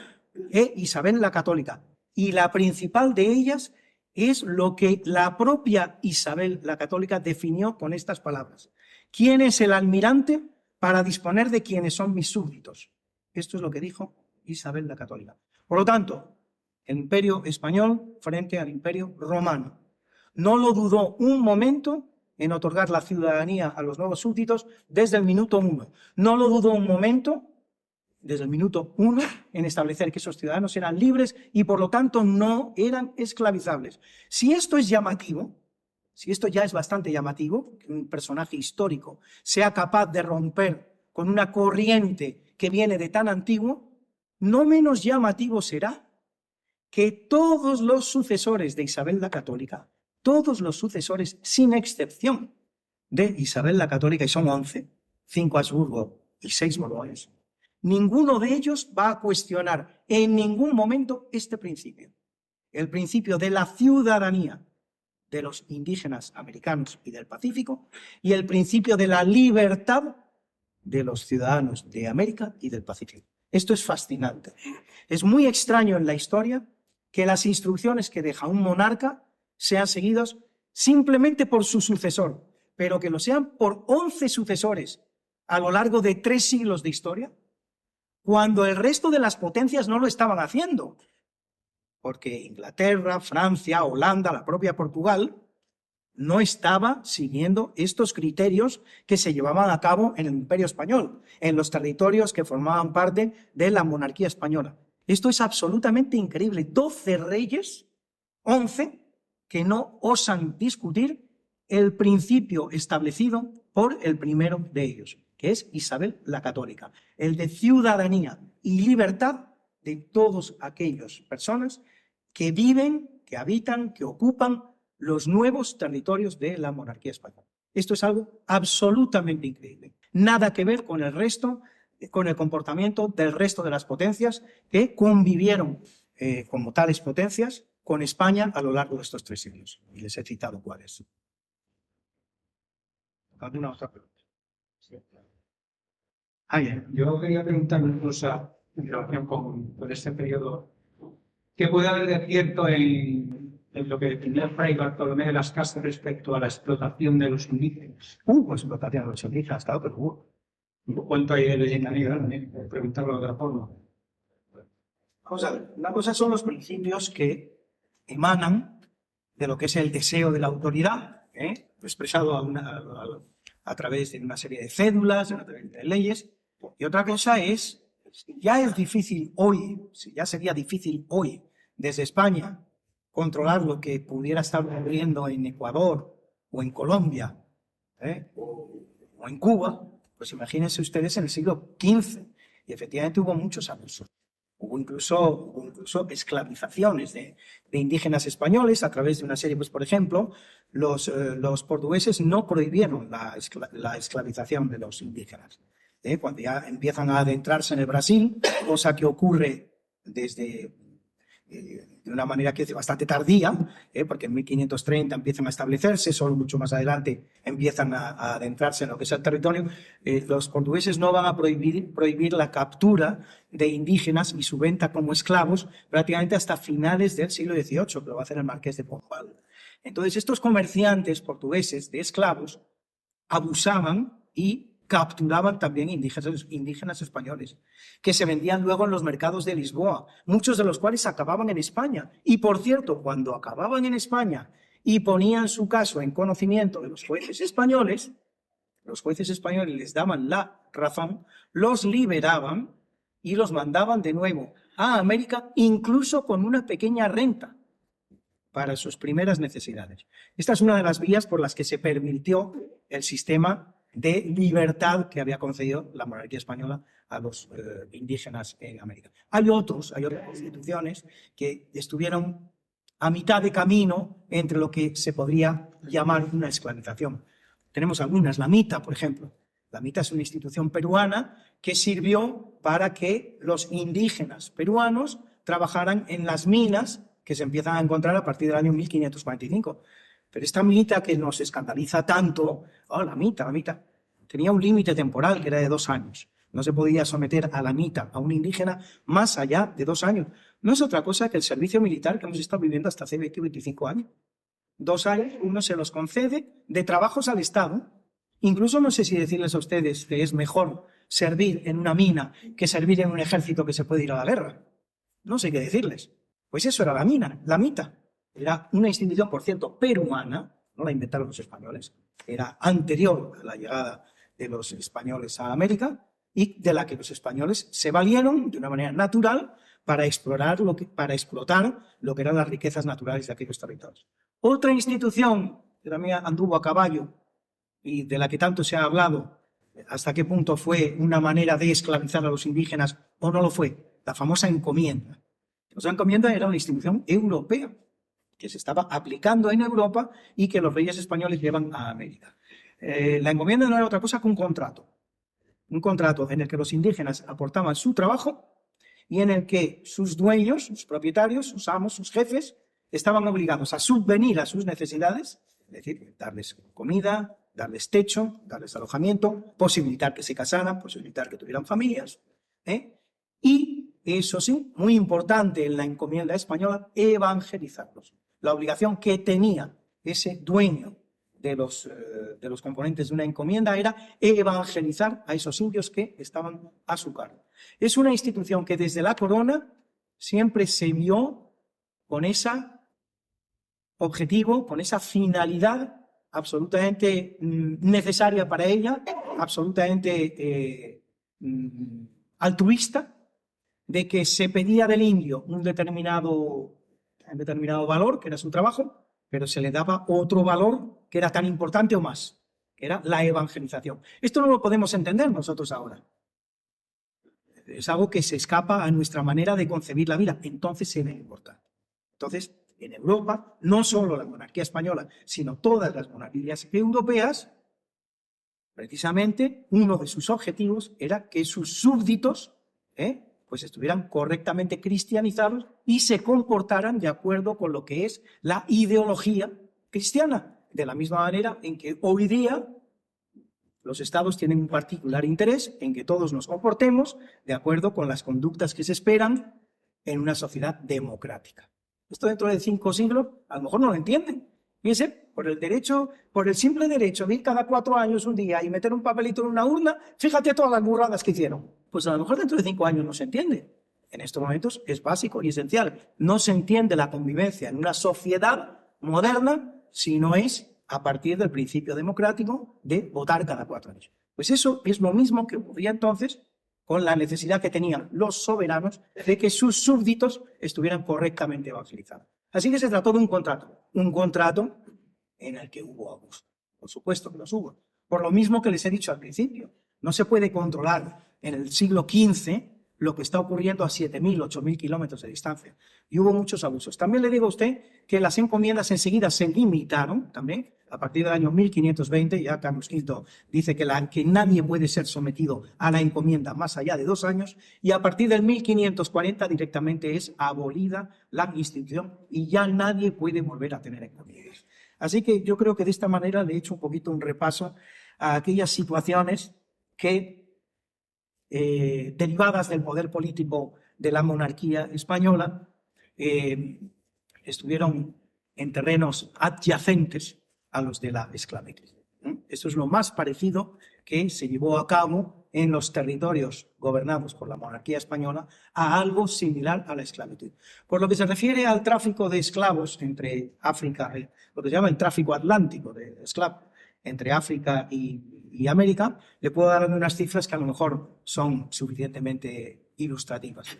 e Isabel la Católica. Y la principal de ellas es lo que la propia Isabel la Católica definió con estas palabras. ¿Quién es el almirante para disponer de quiénes son mis súbditos? Esto es lo que dijo Isabel la Católica. Por lo tanto, el imperio español frente al imperio romano. No lo dudó un momento en otorgar la ciudadanía a los nuevos súbditos desde el minuto 1. No lo dudó un momento, desde el minuto 1, en establecer que esos ciudadanos eran libres y por lo tanto no eran esclavizables. Si esto es llamativo, si esto ya es bastante llamativo, que un personaje histórico sea capaz de romper con una corriente que viene de tan antiguo, no menos llamativo será que todos los sucesores de Isabel la Católica, todos los sucesores, sin excepción de Isabel la Católica, y son 11, 5 Habsburgo y 6 Borbones, ninguno de ellos va a cuestionar en ningún momento este principio, el principio de la ciudadanía de los indígenas americanos y del Pacífico y el principio de la libertad de los ciudadanos de América y del Pacífico. Esto es fascinante. Es muy extraño en la historia que las instrucciones que deja un monarca sean seguidas simplemente por su sucesor, pero que lo sean por 11 sucesores a lo largo de 3 siglos de historia, cuando el resto de las potencias no lo estaban haciendo. Porque Inglaterra, Francia, Holanda, la propia Portugal, no estaba siguiendo estos criterios que se llevaban a cabo en el Imperio Español, en los territorios que formaban parte de la monarquía española. Esto es absolutamente increíble. 12 reyes, 11, que no osan discutir el principio establecido por el primero de ellos, que es Isabel la Católica, el de ciudadanía y libertad de todas aquellas personas que viven, que habitan, que ocupan los nuevos territorios de la monarquía española. Esto es algo absolutamente increíble. Nada que ver con el resto, con el comportamiento del resto de las potencias que convivieron como tales potencias con España a lo largo de estos 3 siglos. Y les he citado cuáles. ¿Alguna otra pregunta? Sí. Yo quería preguntar una cosa en relación con este periodo. ¿Qué puede haber de cierto en en lo que definía Fray Bartolomé de las Casas respecto a la explotación de los indígenas. Hubo explotación de los indígenas, claro, pero hubo. Un cuento ahí de leyenda negra, preguntarlo de otra forma. Vamos a ver, una cosa son los principios que emanan de lo que es el deseo de la autoridad, expresado a través de una serie de cédulas, a través de leyes, y otra cosa es, ya es difícil hoy, ya sería difícil hoy, desde España, controlar lo que pudiera estar ocurriendo en Ecuador o en Colombia o en Cuba, pues imagínense ustedes en el siglo XV, y efectivamente hubo muchos abusos. Hubo incluso esclavizaciones de indígenas españoles a través de una serie, pues por ejemplo, los portugueses no prohibieron la esclavización de los indígenas. Cuando ya empiezan a adentrarse en el Brasil, cosa que ocurre de una manera que es bastante tardía, porque en 1530 empiezan a establecerse, solo mucho más adelante empiezan a adentrarse en lo que es el territorio. Los portugueses no van a prohibir la captura de indígenas y su venta como esclavos prácticamente hasta finales del siglo XVIII, que lo va a hacer el Marqués de Pombal. Entonces, estos comerciantes portugueses de esclavos abusaban y capturaban también indígenas españoles, que se vendían luego en los mercados de Lisboa, muchos de los cuales acababan en España. Y, por cierto, cuando acababan en España y ponían su caso en conocimiento de los jueces españoles les daban la razón, los liberaban y los mandaban de nuevo a América, incluso con una pequeña renta para sus primeras necesidades. Esta es una de las vías por las que se permitió el sistema de libertad que había concedido la monarquía española a los indígenas en América. Hay otras instituciones que estuvieron a mitad de camino entre lo que se podría llamar una esclavización. Tenemos algunas, la MITA, por ejemplo. La MITA es una institución peruana que sirvió para que los indígenas peruanos trabajaran en las minas que se empiezan a encontrar a partir del año 1545. Pero esta MITA que nos escandaliza tanto, la MITA, tenía un límite temporal que era de 2 años. No se podía someter a la MITA, a un indígena, más allá de 2 años. No es otra cosa que el servicio militar que hemos estado viviendo hasta hace 20 o 25 años. 2 años, uno se los concede de trabajos al Estado. Incluso no sé si decirles a ustedes que es mejor servir en una mina que servir en un ejército que se puede ir a la guerra. No sé qué decirles. Pues eso era la MITA. Era una institución, por cierto, peruana, no la inventaron los españoles, era anterior a la llegada de los españoles a América y de la que los españoles se valieron de una manera natural para explotar lo que eran las riquezas naturales de aquellos territorios. Otra institución que también anduvo a caballo y de la que tanto se ha hablado, hasta qué punto fue una manera de esclavizar a los indígenas o no lo fue, la famosa encomienda. La encomienda era una institución europea que se estaba aplicando en Europa y que los reyes españoles llevan a América. La encomienda no era otra cosa que un contrato en el que los indígenas aportaban su trabajo y en el que sus dueños, sus propietarios, sus amos, sus jefes, estaban obligados a subvenir a sus necesidades, es decir, darles comida, darles techo, darles alojamiento, posibilitar que se casaran, posibilitar que tuvieran familias, y, eso sí, muy importante en la encomienda española, evangelizarlos. La obligación que tenía ese dueño de los componentes de una encomienda era evangelizar a esos indios que estaban a su cargo. Es una institución que desde la corona siempre se vio con ese objetivo, con esa finalidad absolutamente necesaria para ella, absolutamente altruista, de que se pedía del indio un determinado valor, que era su trabajo, pero se le daba otro valor que era tan importante o más, que era la evangelización. Esto no lo podemos entender nosotros ahora. Es algo que se escapa a nuestra manera de concebir la vida. Entonces era importante. Entonces, en Europa, no solo la monarquía española, sino todas las monarquías europeas, precisamente uno de sus objetivos era que sus súbditos pues estuvieran correctamente cristianizados y se comportaran de acuerdo con lo que es la ideología cristiana. De la misma manera en que hoy día los estados tienen un particular interés en que todos nos comportemos de acuerdo con las conductas que se esperan en una sociedad democrática. Esto dentro de 5 siglos a lo mejor no lo entienden. Fíjense, por el simple derecho de ir cada 4 años un día y meter un papelito en una urna, fíjate todas las burradas que hicieron. Pues a lo mejor dentro de 5 años no se entiende. En estos momentos es básico y esencial. No se entiende la convivencia en una sociedad moderna si no es a partir del principio democrático de votar cada 4 años. Pues eso es lo mismo que ocurría entonces con la necesidad que tenían los soberanos de que sus súbditos estuvieran correctamente evangelizados. Así que se trató de un contrato en el que hubo abuso. Por supuesto que los hubo. Por lo mismo que les he dicho al principio, no se puede controlar en el siglo XV lo que está ocurriendo a 7.000, 8.000 kilómetros de distancia. Y hubo muchos abusos. También le digo a usted que las encomiendas enseguida se limitaron también. A partir del año 1520, ya Carlos V dice que nadie puede ser sometido a la encomienda más allá de 2 años, y a partir del 1540 directamente es abolida la institución y ya nadie puede volver a tener encomiendas. Así que yo creo que de esta manera le he hecho un poquito un repaso a aquellas situaciones que, derivadas del poder político de la monarquía española, estuvieron en terrenos adyacentes a los de la esclavitud. Esto es lo más parecido que se llevó a cabo en los territorios gobernados por la monarquía española a algo similar a la esclavitud. Por lo que se refiere al tráfico de esclavos entre África, lo que se llama el tráfico atlántico de esclavos entre África y América, le puedo dar unas cifras que a lo mejor son suficientemente ilustrativas.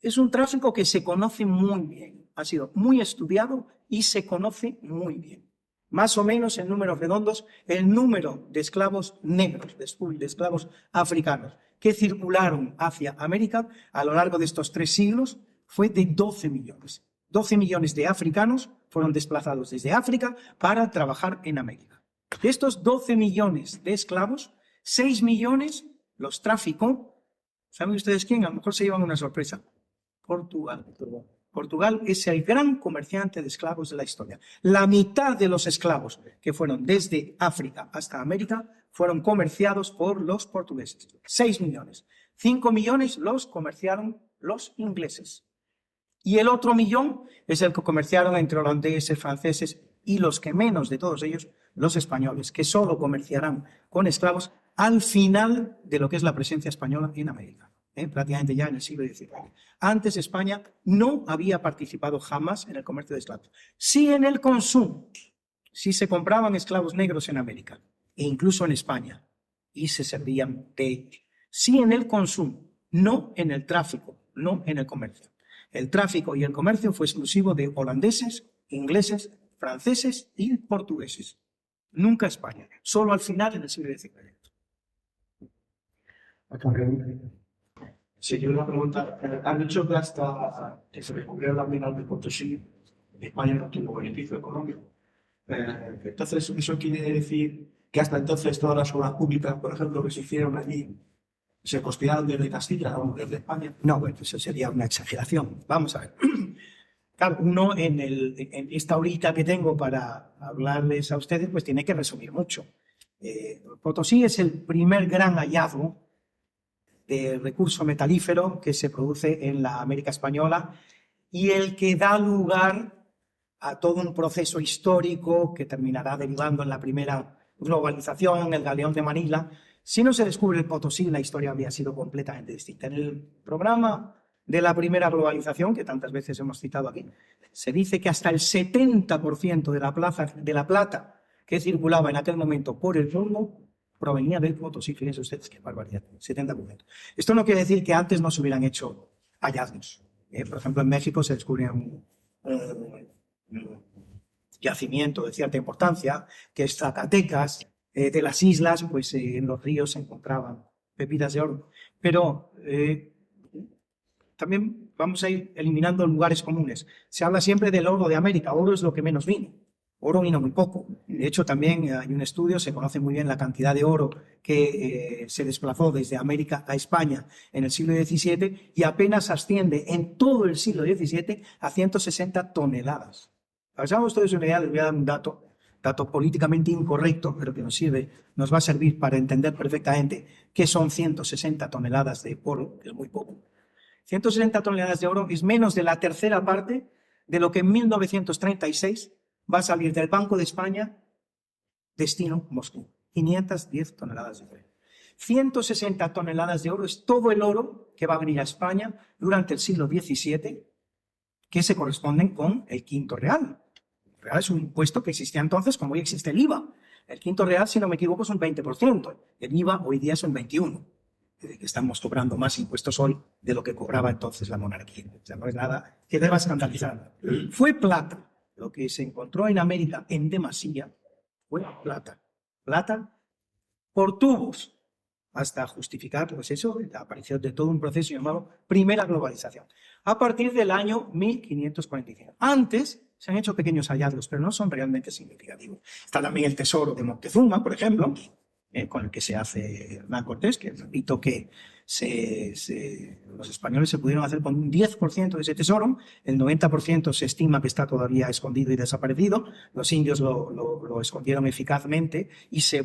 Es un tráfico que se conoce muy bien, ha sido muy estudiado y se conoce muy bien. Más o menos en números redondos, el número de esclavos negros, de esclavos africanos que circularon hacia América a lo largo de estos 3 siglos fue de 12 millones. 12 millones de africanos fueron desplazados desde África para trabajar en América. De estos 12 millones de esclavos, 6 millones los traficó. ¿Saben ustedes quién? A lo mejor se llevan una sorpresa. Portugal. Portugal es el gran comerciante de esclavos de la historia. La mitad de los esclavos que fueron desde África hasta América fueron comerciados por los portugueses. 6 millones. 5 millones los comerciaron los ingleses. Y el otro millón es el que comerciaron entre holandeses, franceses y los que menos de todos ellos, los españoles, que solo comerciarán con esclavos al final de lo que es la presencia española en América. Prácticamente ya en el siglo XIX. Antes España no había participado jamás en el comercio de esclavos. Sí en el consumo, sí se compraban esclavos negros en América e incluso en España y se servían de ellos. Sí en el consumo, no en el tráfico, no en el comercio. El tráfico y el comercio fue exclusivo de holandeses, ingleses, franceses y portugueses. Nunca España, solo al final en el siglo XIX. Sí, yo una pregunta. Han dicho que hasta que se descubrió la mina de Potosí, España no tuvo beneficio económico. Entonces, eso quiere decir que hasta entonces todas las obras públicas, por ejemplo, que se hicieron allí, se costearon desde Castilla o desde España. No, bueno, eso sería una exageración. Vamos a ver. Claro, uno en esta horita que tengo para hablarles a ustedes, pues tiene que resumir mucho. Potosí es el primer gran hallazgo de recurso metalífero que se produce en la América Española y el que da lugar a todo un proceso histórico que terminará derivando en la primera globalización, el Galeón de Manila. Si no se descubre el Potosí, la historia habría sido completamente distinta. En el programa de la primera globalización, que tantas veces hemos citado aquí, se dice que hasta el 70% de la plata que circulaba en aquel momento por el mundo provenía del Potosí. Fíjense ustedes qué barbaridad, 70%. Esto no quiere decir que antes no se hubieran hecho hallazgos. Por ejemplo, en México se descubrió un yacimiento de cierta importancia, que es Zacatecas. De las islas, pues en los ríos se encontraban pepitas de oro. Pero también vamos a ir eliminando lugares comunes. Se habla siempre del oro de América. Oro es lo que menos vino. Oro vino muy poco. De hecho, también hay un estudio, se conoce muy bien la cantidad de oro que se desplazó desde América a España en el siglo XVII y apenas asciende en todo el siglo XVII a 160 toneladas. Para que se hagan ustedes una idea, les voy a dar un dato políticamente incorrecto, pero que nos va a servir para entender perfectamente qué son 160 toneladas de oro, que es muy poco. 160 toneladas de oro es menos de la tercera parte de lo que en 1936 va a salir del Banco de España destino Moscú. 510 toneladas de oro. 160 toneladas de oro es todo el oro que va a venir a España durante el siglo XVII, que se corresponden con el quinto real. El real es un impuesto que existía entonces como hoy existe el IVA. El quinto real, si no me equivoco, es un 20%. El IVA hoy día es un 21%. Estamos cobrando más impuestos hoy de lo que cobraba entonces la monarquía. O sea, no es nada que deba escandalizar. Fue plata. Lo que se encontró en América en demasía fue plata. Plata por tubos, hasta justificar, pues eso, la aparición de todo un proceso llamado primera globalización. A partir del año 1545. Antes se han hecho pequeños hallazgos, pero no son realmente significativos. Está también el tesoro de Moctezuma, por ejemplo, con el que se hace Hernán Cortés, que repito que los españoles se pudieron hacer con un 10% de ese tesoro, el 90% se estima que está todavía escondido y desaparecido, los indios lo escondieron eficazmente y se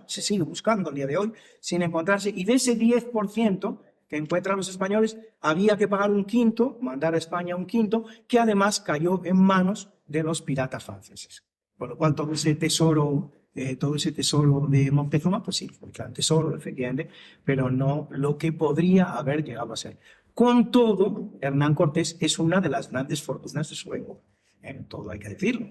sigue buscando el día de hoy sin encontrarse, y de ese 10% que encuentran los españoles había que pagar un quinto, mandar a España un quinto, que además cayó en manos de los piratas franceses. Por lo cual todo ese tesoro de Moctezuma, pues sí, fue un gran tesoro, efectivamente, pero no lo que podría haber llegado a ser. Con todo, Hernán Cortés es una de las grandes fortunas de su época. Todo hay que decirlo.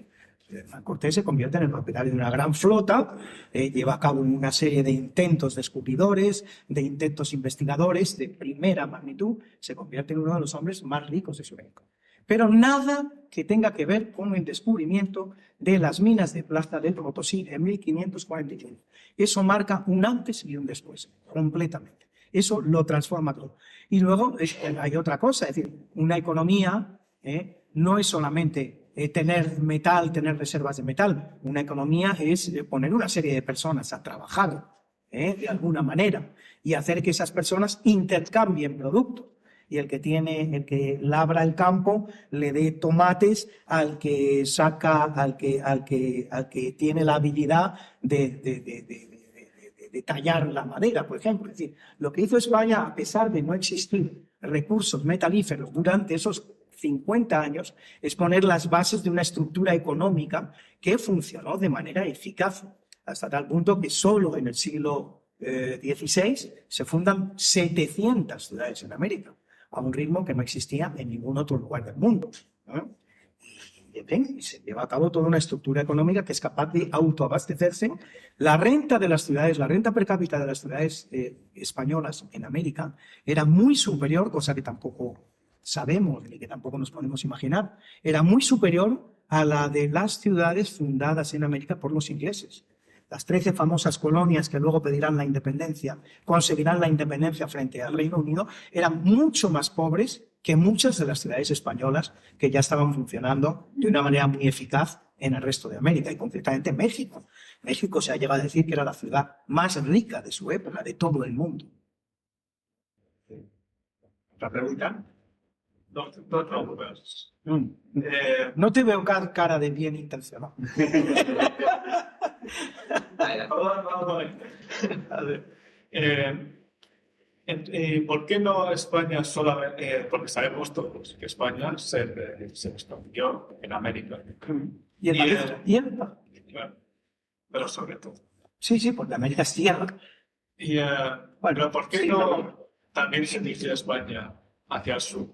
Hernán Cortés se convierte en el propietario de una gran flota, lleva a cabo una serie de intentos descubridores, de intentos investigadores de primera magnitud, se convierte en uno de los hombres más ricos de su época. Pero nada que tenga que ver con el descubrimiento de las minas de plata del Potosí en 1545. Eso marca un antes y un después, completamente. Eso lo transforma todo. Y luego hay otra cosa, es decir, una economía no es solamente tener metal, tener reservas de metal. Una economía es poner una serie de personas a trabajar de alguna manera y hacer que esas personas intercambien productos. Y el que labra el campo le dé tomates al que tiene la habilidad de tallar la madera, por ejemplo. Es decir, lo que hizo España, a pesar de no existir recursos metalíferos durante esos 50 años, es poner las bases de una estructura económica que funcionó de manera eficaz, hasta tal punto que solo en el siglo XVI se fundan 700 ciudades en América, a un ritmo que no existía en ningún otro lugar del mundo, ¿no? Y se lleva a cabo toda una estructura económica que es capaz de autoabastecerse. La renta de las ciudades, la renta per cápita de las ciudades españolas en América era muy superior, cosa que tampoco sabemos ni que tampoco nos podemos imaginar, era muy superior a la de las ciudades fundadas en América por los ingleses. Las 13 famosas colonias que luego pedirán la independencia, conseguirán la independencia frente al Reino Unido, eran mucho más pobres que muchas de las ciudades españolas que ya estaban funcionando de una manera muy eficaz en el resto de América, y concretamente México. México se ha llegado a decir que era la ciudad más rica de su época, de todo el mundo. ¿La pregunta? No. No te veo cara de bien intencionado. A ver. ¿Por qué no España solamente? Porque sabemos todos que España se expandió en América. Y en Claro, pero sobre todo. Sí, porque América es tierra. Pero ¿por qué no también se dirige España hacia el sur?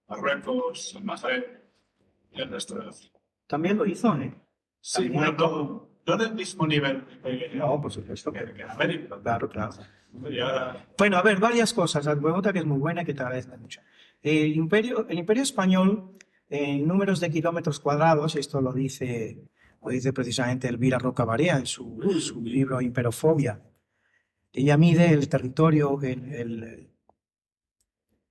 Marruecos, el Magreb y el resto de África. También lo hizo, ¿eh? Sí, bueno, no del mismo nivel No, por supuesto. que en América. Claro. Y ahora, Bueno, a ver, varias cosas. La pregunta que es muy buena y que te agradezco mucho. El imperio español, en números de kilómetros cuadrados, esto lo dice precisamente Elvira Roca Barea en su libro Imperofobia. Ella mide el territorio,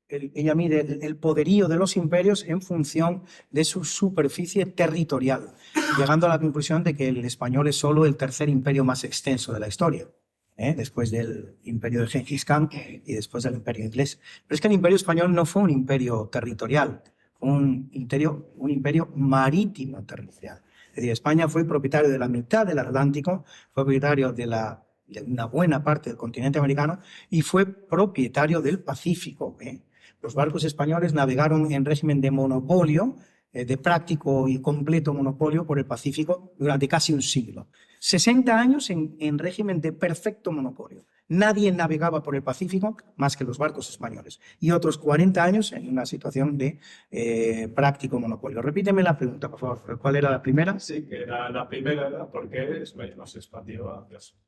ella mide el poderío de los imperios en función de su superficie territorial, llegando a la conclusión de que el español es solo el tercer imperio más extenso de la historia, después del imperio de Gengis Khan y después del imperio inglés. Pero es que el imperio español no fue un imperio territorial, fue un imperio marítimo territorial. Es decir, España fue propietario de la mitad del Atlántico, fue propietario de una buena parte del continente americano y fue propietario del Pacífico. Los barcos españoles navegaron en régimen de monopolio de práctico y completo monopolio por el Pacífico durante casi un siglo. 60 años en régimen de perfecto monopolio. Nadie navegaba por el Pacífico más que los barcos españoles. Y otros 40 años en una situación de práctico monopolio. Repíteme la pregunta, por favor. ¿Cuál era la primera? Sí, que la primera era por qué España no se expandió hacia el sur.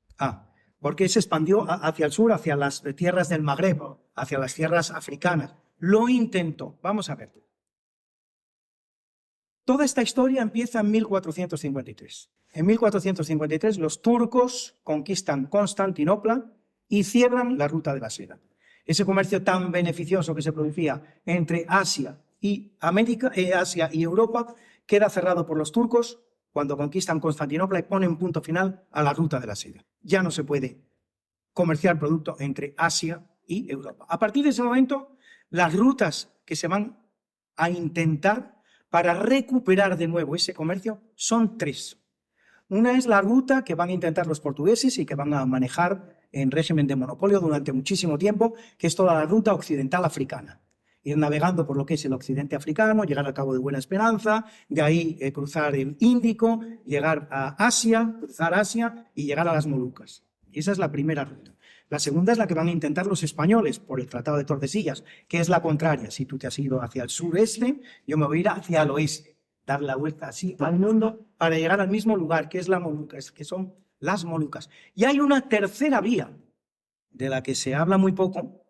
Porque se expandió hacia el sur, hacia las tierras del Magreb, hacia las tierras africanas. Lo intentó. Vamos a ver. Toda esta historia empieza en 1453. En 1453 los turcos conquistan Constantinopla y cierran la ruta de la seda. Ese comercio tan beneficioso que se producía entre Asia y Asia y Europa queda cerrado por los turcos cuando conquistan Constantinopla y ponen punto final a la ruta de la seda. Ya no se puede comerciar producto entre Asia y Europa. A partir de ese momento, las rutas que se van a intentar para recuperar de nuevo ese comercio son tres. Una es la ruta que van a intentar los portugueses y que van a manejar en régimen de monopolio durante muchísimo tiempo, que es toda la ruta occidental africana. Ir navegando por lo que es el occidente africano, llegar al Cabo de Buena Esperanza, de ahí cruzar el Índico, llegar a Asia, cruzar Asia y llegar a las Molucas. Esa es la primera ruta. La segunda es la que van a intentar los españoles por el Tratado de Tordesillas, que es la contraria. Si tú te has ido hacia el sureste, yo me voy a ir hacia el oeste, dar la vuelta así al mundo para llegar al mismo lugar, que es la Molucas, que son las Molucas. Y hay una tercera vía, de la que se habla muy poco,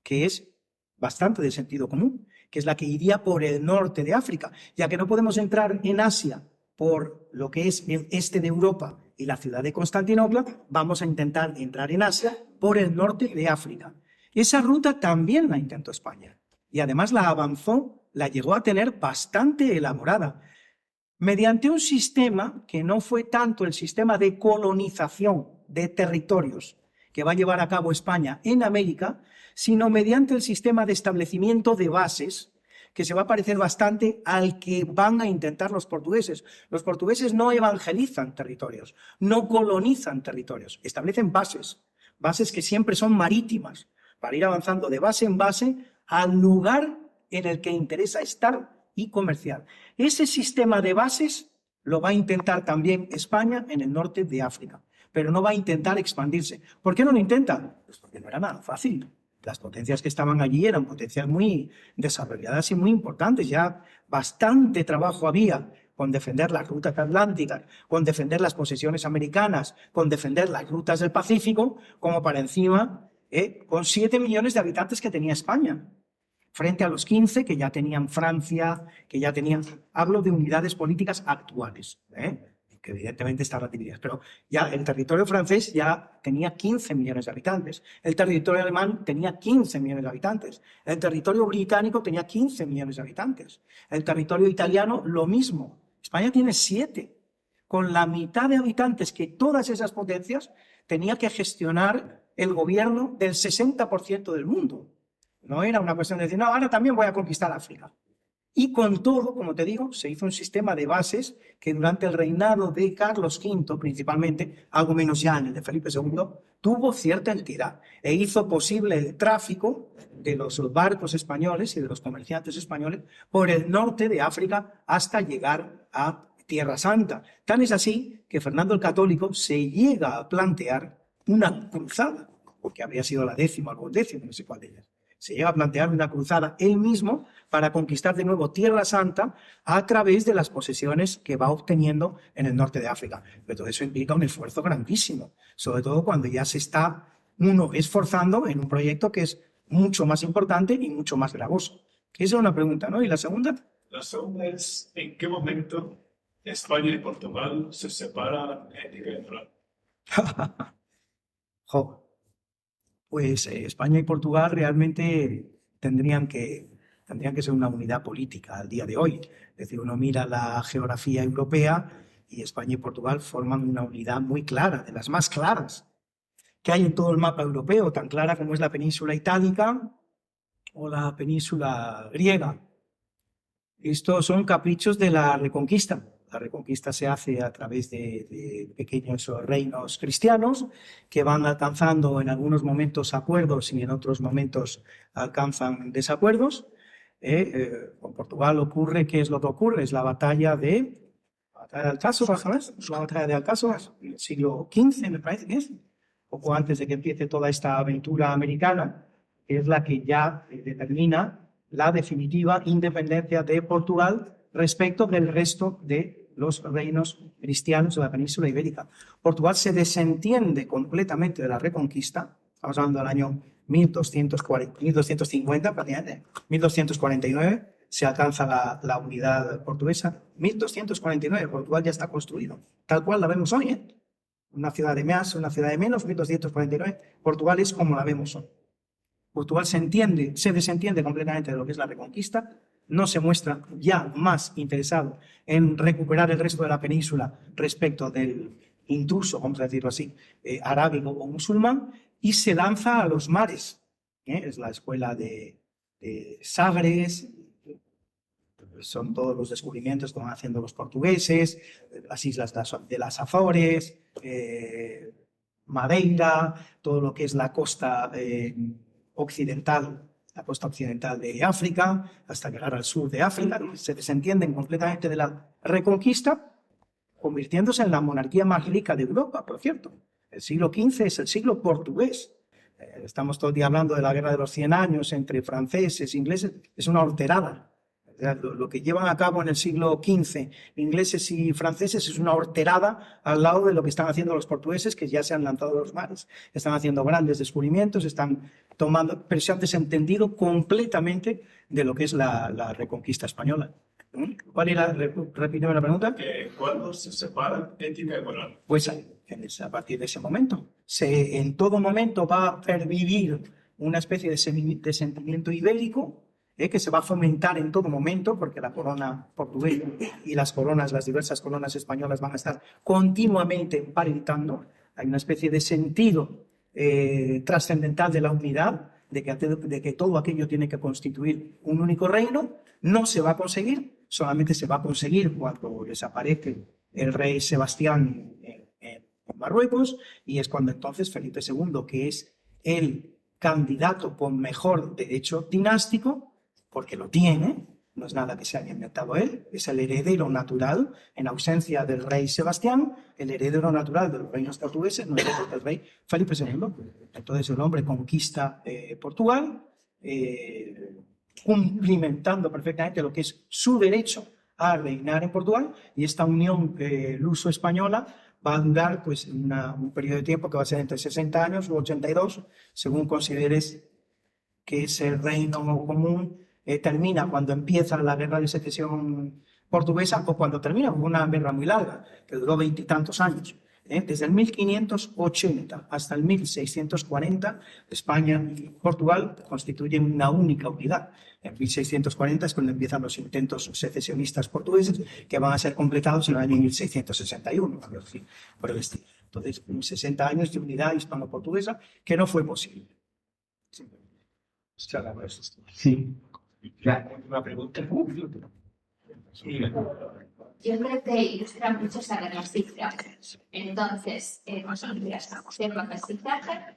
que es bastante de sentido común, que es la que iría por el norte de África, ya que no podemos entrar en Asia por lo que es el este de Europa y la ciudad de Constantinopla, vamos a intentar entrar en Asia por el norte de África. Esa ruta también la intentó España y además la avanzó, la llegó a tener bastante elaborada, mediante un sistema que no fue tanto el sistema de colonización de territorios que va a llevar a cabo España en América, sino mediante el sistema de establecimiento de bases, que se va a parecer bastante al que van a intentar los portugueses. Los portugueses no evangelizan territorios, no colonizan territorios, establecen bases, bases que siempre son marítimas, para ir avanzando de base en base al lugar en el que interesa estar y comerciar. Ese sistema de bases lo va a intentar también España en el norte de África, pero no va a intentar expandirse. ¿Por qué no lo intenta? Pues porque no era nada fácil. Las potencias que estaban allí eran potencias muy desarrolladas y muy importantes. Ya bastante trabajo había con defender las rutas atlánticas, con defender las posesiones americanas, con defender las rutas del Pacífico, como para encima, con 7 millones de habitantes que tenía España, frente a los 15 que ya tenían Francia, que ya tenían... Hablo de unidades políticas actuales, que evidentemente estaban divididas, pero ya el territorio francés ya tenía 15 millones de habitantes, el territorio alemán tenía 15 millones de habitantes, el territorio británico tenía 15 millones de habitantes, el territorio italiano lo mismo. España tiene 7, con la mitad de habitantes que todas esas potencias tenía que gestionar el gobierno del 60% del mundo. No era una cuestión de decir, no, ahora también voy a conquistar África. Y con todo, como te digo, se hizo un sistema de bases que durante el reinado de Carlos V, principalmente, algo menos ya en el de Felipe II, tuvo cierta entidad e hizo posible el tráfico de los barcos españoles y de los comerciantes españoles por el norte de África hasta llegar a Tierra Santa. Tan es así que Fernando el Católico se llega a plantear una cruzada, porque habría sido la 10ª o 12ª, no sé cuál de ellas. Se llega a plantear una cruzada él mismo para conquistar de nuevo Tierra Santa a través de las posesiones que va obteniendo en el norte de África. Pero todo eso implica un esfuerzo grandísimo, sobre todo cuando ya se está uno esforzando en un proyecto que es mucho más importante y mucho más gravoso. Esa es una pregunta, ¿no? ¿Y la segunda? La segunda es, ¿en qué momento España y Portugal se separan ética y moral? Pues España y Portugal realmente tendrían que ser una unidad política al día de hoy. Es decir, uno mira la geografía europea y España y Portugal forman una unidad muy clara, de las más claras que hay en todo el mapa europeo, tan clara como es la península itálica o la península griega. Estos son caprichos de la Reconquista. La Reconquista se hace a través de pequeños reinos cristianos que van alcanzando en algunos momentos acuerdos y en otros momentos alcanzan desacuerdos. Con Portugal ocurre, ¿qué es lo que ocurre? Es la batalla de Alcácer, ¿sabes? La batalla de Alcácer, en el siglo XV, me parece que es, poco antes de que empiece toda esta aventura americana, que es la que ya determina la definitiva independencia de Portugal respecto del resto de los reinos cristianos de la península ibérica. Portugal se desentiende completamente de la Reconquista, estamos hablando del año 1250, prácticamente, 1249, se alcanza la unidad portuguesa. 1249, Portugal ya está construido, tal cual la vemos hoy, ¿eh? Una ciudad de más, una ciudad de menos, 1249, Portugal es como la vemos hoy. Portugal se desentiende completamente de lo que es la Reconquista, no se muestra ya más interesado en recuperar el resto de la península respecto del intruso, vamos a decirlo así, arábigo o musulmán, y se lanza a los mares. Es la escuela de Sagres, son todos los descubrimientos que van haciendo los portugueses, las islas de las Azores, Madeira, todo lo que es la costa occidental de África, hasta llegar al sur de África, se desentienden completamente de la Reconquista, convirtiéndose en la monarquía más rica de Europa, por cierto. El siglo XV es el siglo portugués. Estamos todo el día hablando de la guerra de los 100 años entre franceses, ingleses, es una horterada. Lo que llevan a cabo en el siglo XV ingleses y franceses es una horterada al lado de lo que están haciendo los portugueses, que ya se han lanzado a los mares. Están haciendo grandes descubrimientos, están tomando, pero se han desentendido completamente de lo que es la Reconquista española. ¿Cuál era? Repíteme la pregunta. ¿Cuándo se separan ética y moral? Pues a partir de ese momento. En todo momento va a pervivir una especie de sentimiento ibérico, que se va a fomentar en todo momento, porque la corona portuguesa y las diversas coronas españolas van a estar continuamente paritando. Hay una especie de sentido trascendental de la unidad, de que todo aquello tiene que constituir un único reino. No se va a conseguir, solamente se va a conseguir cuando desaparece el rey Sebastián en Marruecos, y es cuando entonces Felipe II, que es el candidato con mejor derecho dinástico, porque lo tiene, no es nada que se haya inventado él, es el heredero natural, en ausencia del rey Sebastián, el heredero natural de los reinos portugueses, no es el rey Felipe II. Entonces el hombre conquista Portugal, cumplimentando perfectamente lo que es su derecho a reinar en Portugal, y esta unión luso-española va a durar pues, un periodo de tiempo que va a ser entre 60 años u 82, según consideres que ese reino común termina cuando empieza la guerra de secesión portuguesa o cuando termina, fue una guerra muy larga, que duró 20 y tantos años. Desde el 1580 hasta el 1640, España y Portugal constituyen una única unidad. En 1640 es cuando empiezan los intentos secesionistas portugueses, que van a ser completados en el año 1661, por el estilo. Entonces, 60 años de unidad hispano-portuguesa que no fue posible. Sí. Una pregunta. Yo creo que ilustra mucho saber las cifras. Entonces, tema mestizaje,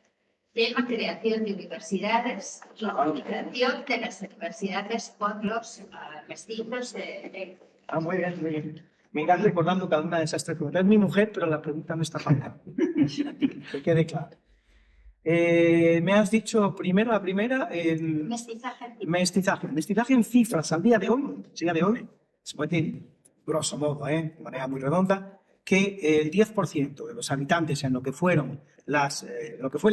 tema creación de universidades, la creación de las universidades por los mestizos. Muy bien, muy bien. Me irás recordando cada una de esas tres preguntas. Es mi mujer, pero la pregunta no está fácil. Que quede claro. Me has dicho primero, la primera, el mestizaje en cifras al día de hoy, se puede decir, grosso modo, de manera muy redonda, que el 10% de los habitantes en lo que fue la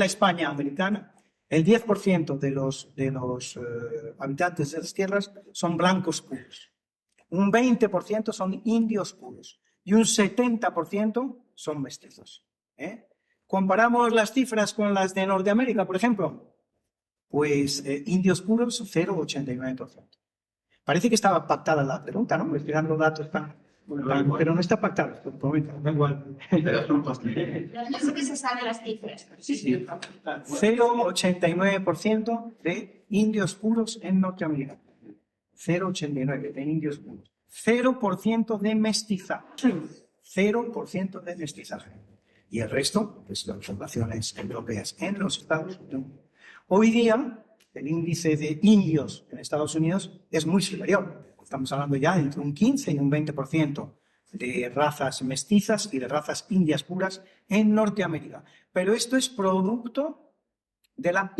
España americana, el 10% de los habitantes de las tierras son blancos puros, un 20% son indios puros y un 70% son mestizos. Comparamos las cifras con las de Norteamérica, por ejemplo, pues indios puros 0,89%. Parece que estaba pactada la pregunta, ¿no? Me estoy dando datos pero no está pactada. Da igual. No sé qué se sabe las cifras. Sí. 0,89% de indios puros en Norteamérica. 0,89% de indios puros. 0% de mestizaje. 0% de mestizaje. Y el resto, pues las poblaciones europeas en los Estados Unidos. Hoy día, el índice de indios en Estados Unidos es muy superior. Estamos hablando ya entre un 15 y un 20% de razas mestizas y de razas indias puras en Norteamérica. Pero esto es producto de la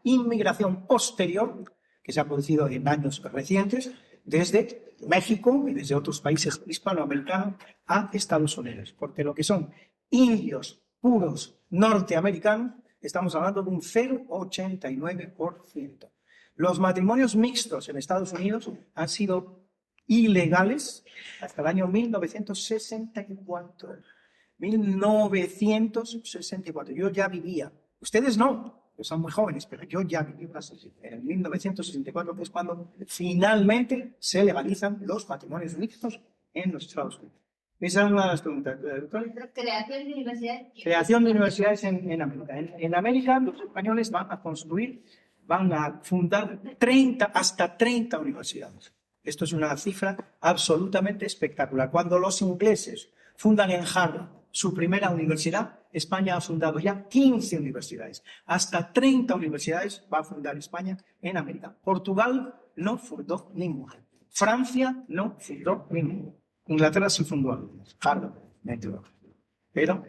inmigración posterior que se ha producido en años recientes desde México y desde otros países hispanoamericanos a Estados Unidos. Porque lo que son indios puros norteamericanos, estamos hablando de un 0,89%. Los matrimonios mixtos en Estados Unidos han sido ilegales hasta el año 1964. 1964. Yo ya vivía. Ustedes no, que son muy jóvenes, pero yo ya viví en 1964, que es cuando finalmente se legalizan los matrimonios mixtos en los Estados Unidos. Esa es una de las preguntas. Creación de universidades. Creación de universidades en América. En América los españoles van a fundar hasta 30 universidades. Esto es una cifra absolutamente espectacular. Cuando los ingleses fundan en Harvard su primera universidad, España ha fundado ya 15 universidades. Hasta 30 universidades va a fundar España en América. Portugal no fundó ninguna. Francia no fundó ninguna. Inglaterra sí fundó algunas. Harvard, pero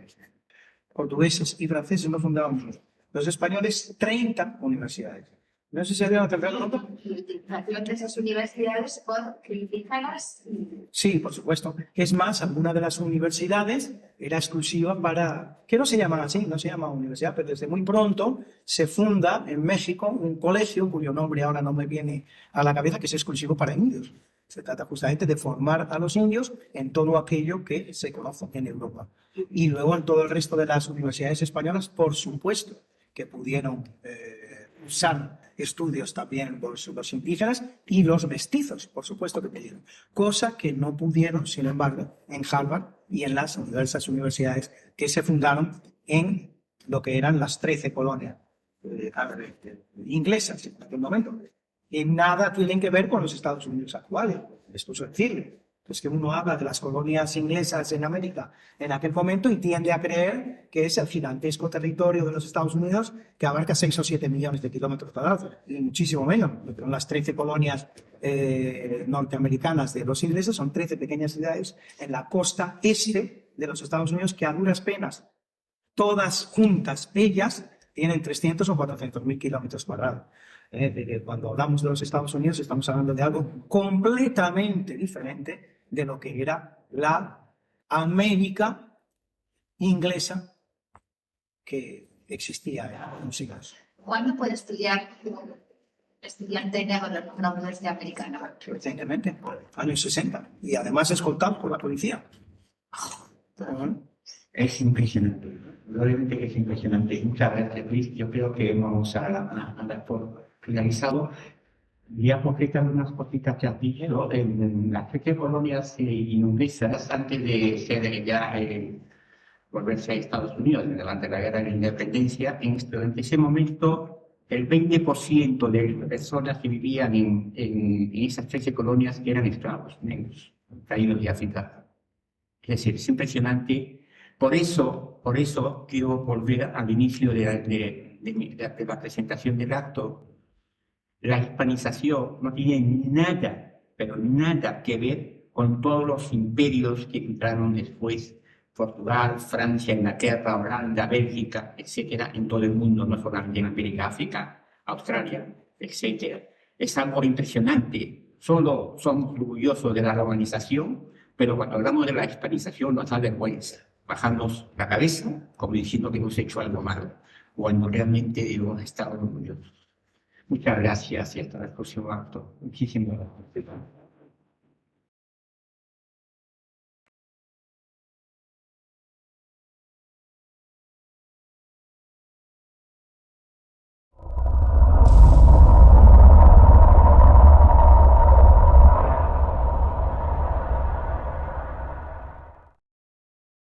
portugueses y franceses no fundaban ninguna. Los españoles, 30 universidades. No sé si se debe tercera pregunta. La utilización de esas universidades por critícalas. Sí, por supuesto. Es más, alguna de las universidades era exclusiva para, que no se llaman así, no se llama universidad, pero desde muy pronto se funda en México un colegio cuyo nombre ahora no me viene a la cabeza, que es exclusivo para indios. Se trata justamente de formar a los indios en todo aquello que se conoce en Europa. Y luego en todo el resto de las universidades españolas, por supuesto, que pudieron usar estudios también los indígenas y los mestizos, por supuesto que pudieron. Cosa que no pudieron, sin embargo, en Harvard y en las diversas universidades que se fundaron en lo que eran las 13 colonias inglesas en aquel momento. Y nada tienen que ver con los Estados Unidos actuales. Esto es decir, es que uno habla de las colonias inglesas en América en aquel momento y tiende a creer que es el gigantesco territorio de los Estados Unidos que abarca 6 o 7 millones de kilómetros cuadrados, y muchísimo menos. Las 13 colonias norteamericanas de los ingleses son 13 pequeñas ciudades en la costa este de los Estados Unidos que a duras penas, todas juntas, ellas, tienen 300 o 400 mil kilómetros cuadrados. Cuando hablamos de los Estados Unidos estamos hablando de algo completamente diferente de lo que era la América inglesa que existía en los siglos. ¿Cuándo puede estudiar un estudiante negro en una universidad americana? Recientemente, años 60, y además escoltado por la policía. Es impresionante, realmente que es impresionante. Muchas gracias, Luis. Yo creo que vamos a dar por finalizado. Ya porque unas cositas que has dicho, en las 13 colonias inglesas, antes de ser ya volverse a Estados Unidos durante la guerra de la independencia, en ese momento el 20% de las personas que vivían en esas 13 colonias eran esclavos negros, traídos de África. Es decir, es impresionante. Por eso quiero volver al inicio de la presentación del acto. La hispanización no tiene nada, pero nada que ver con todos los imperios que entraron después. Portugal, Francia, Inglaterra, Holanda, Bélgica, etcétera, en todo el mundo, no solamente en América, África, Australia, etcétera. Es algo impresionante. Solo somos orgullosos de la romanización, pero cuando hablamos de la hispanización nos da vergüenza. Bajamos la cabeza como diciendo que hemos hecho algo malo, cuando realmente debemos estar orgullosos. Muchas gracias y hasta el próximo acto. Muchísimas gracias.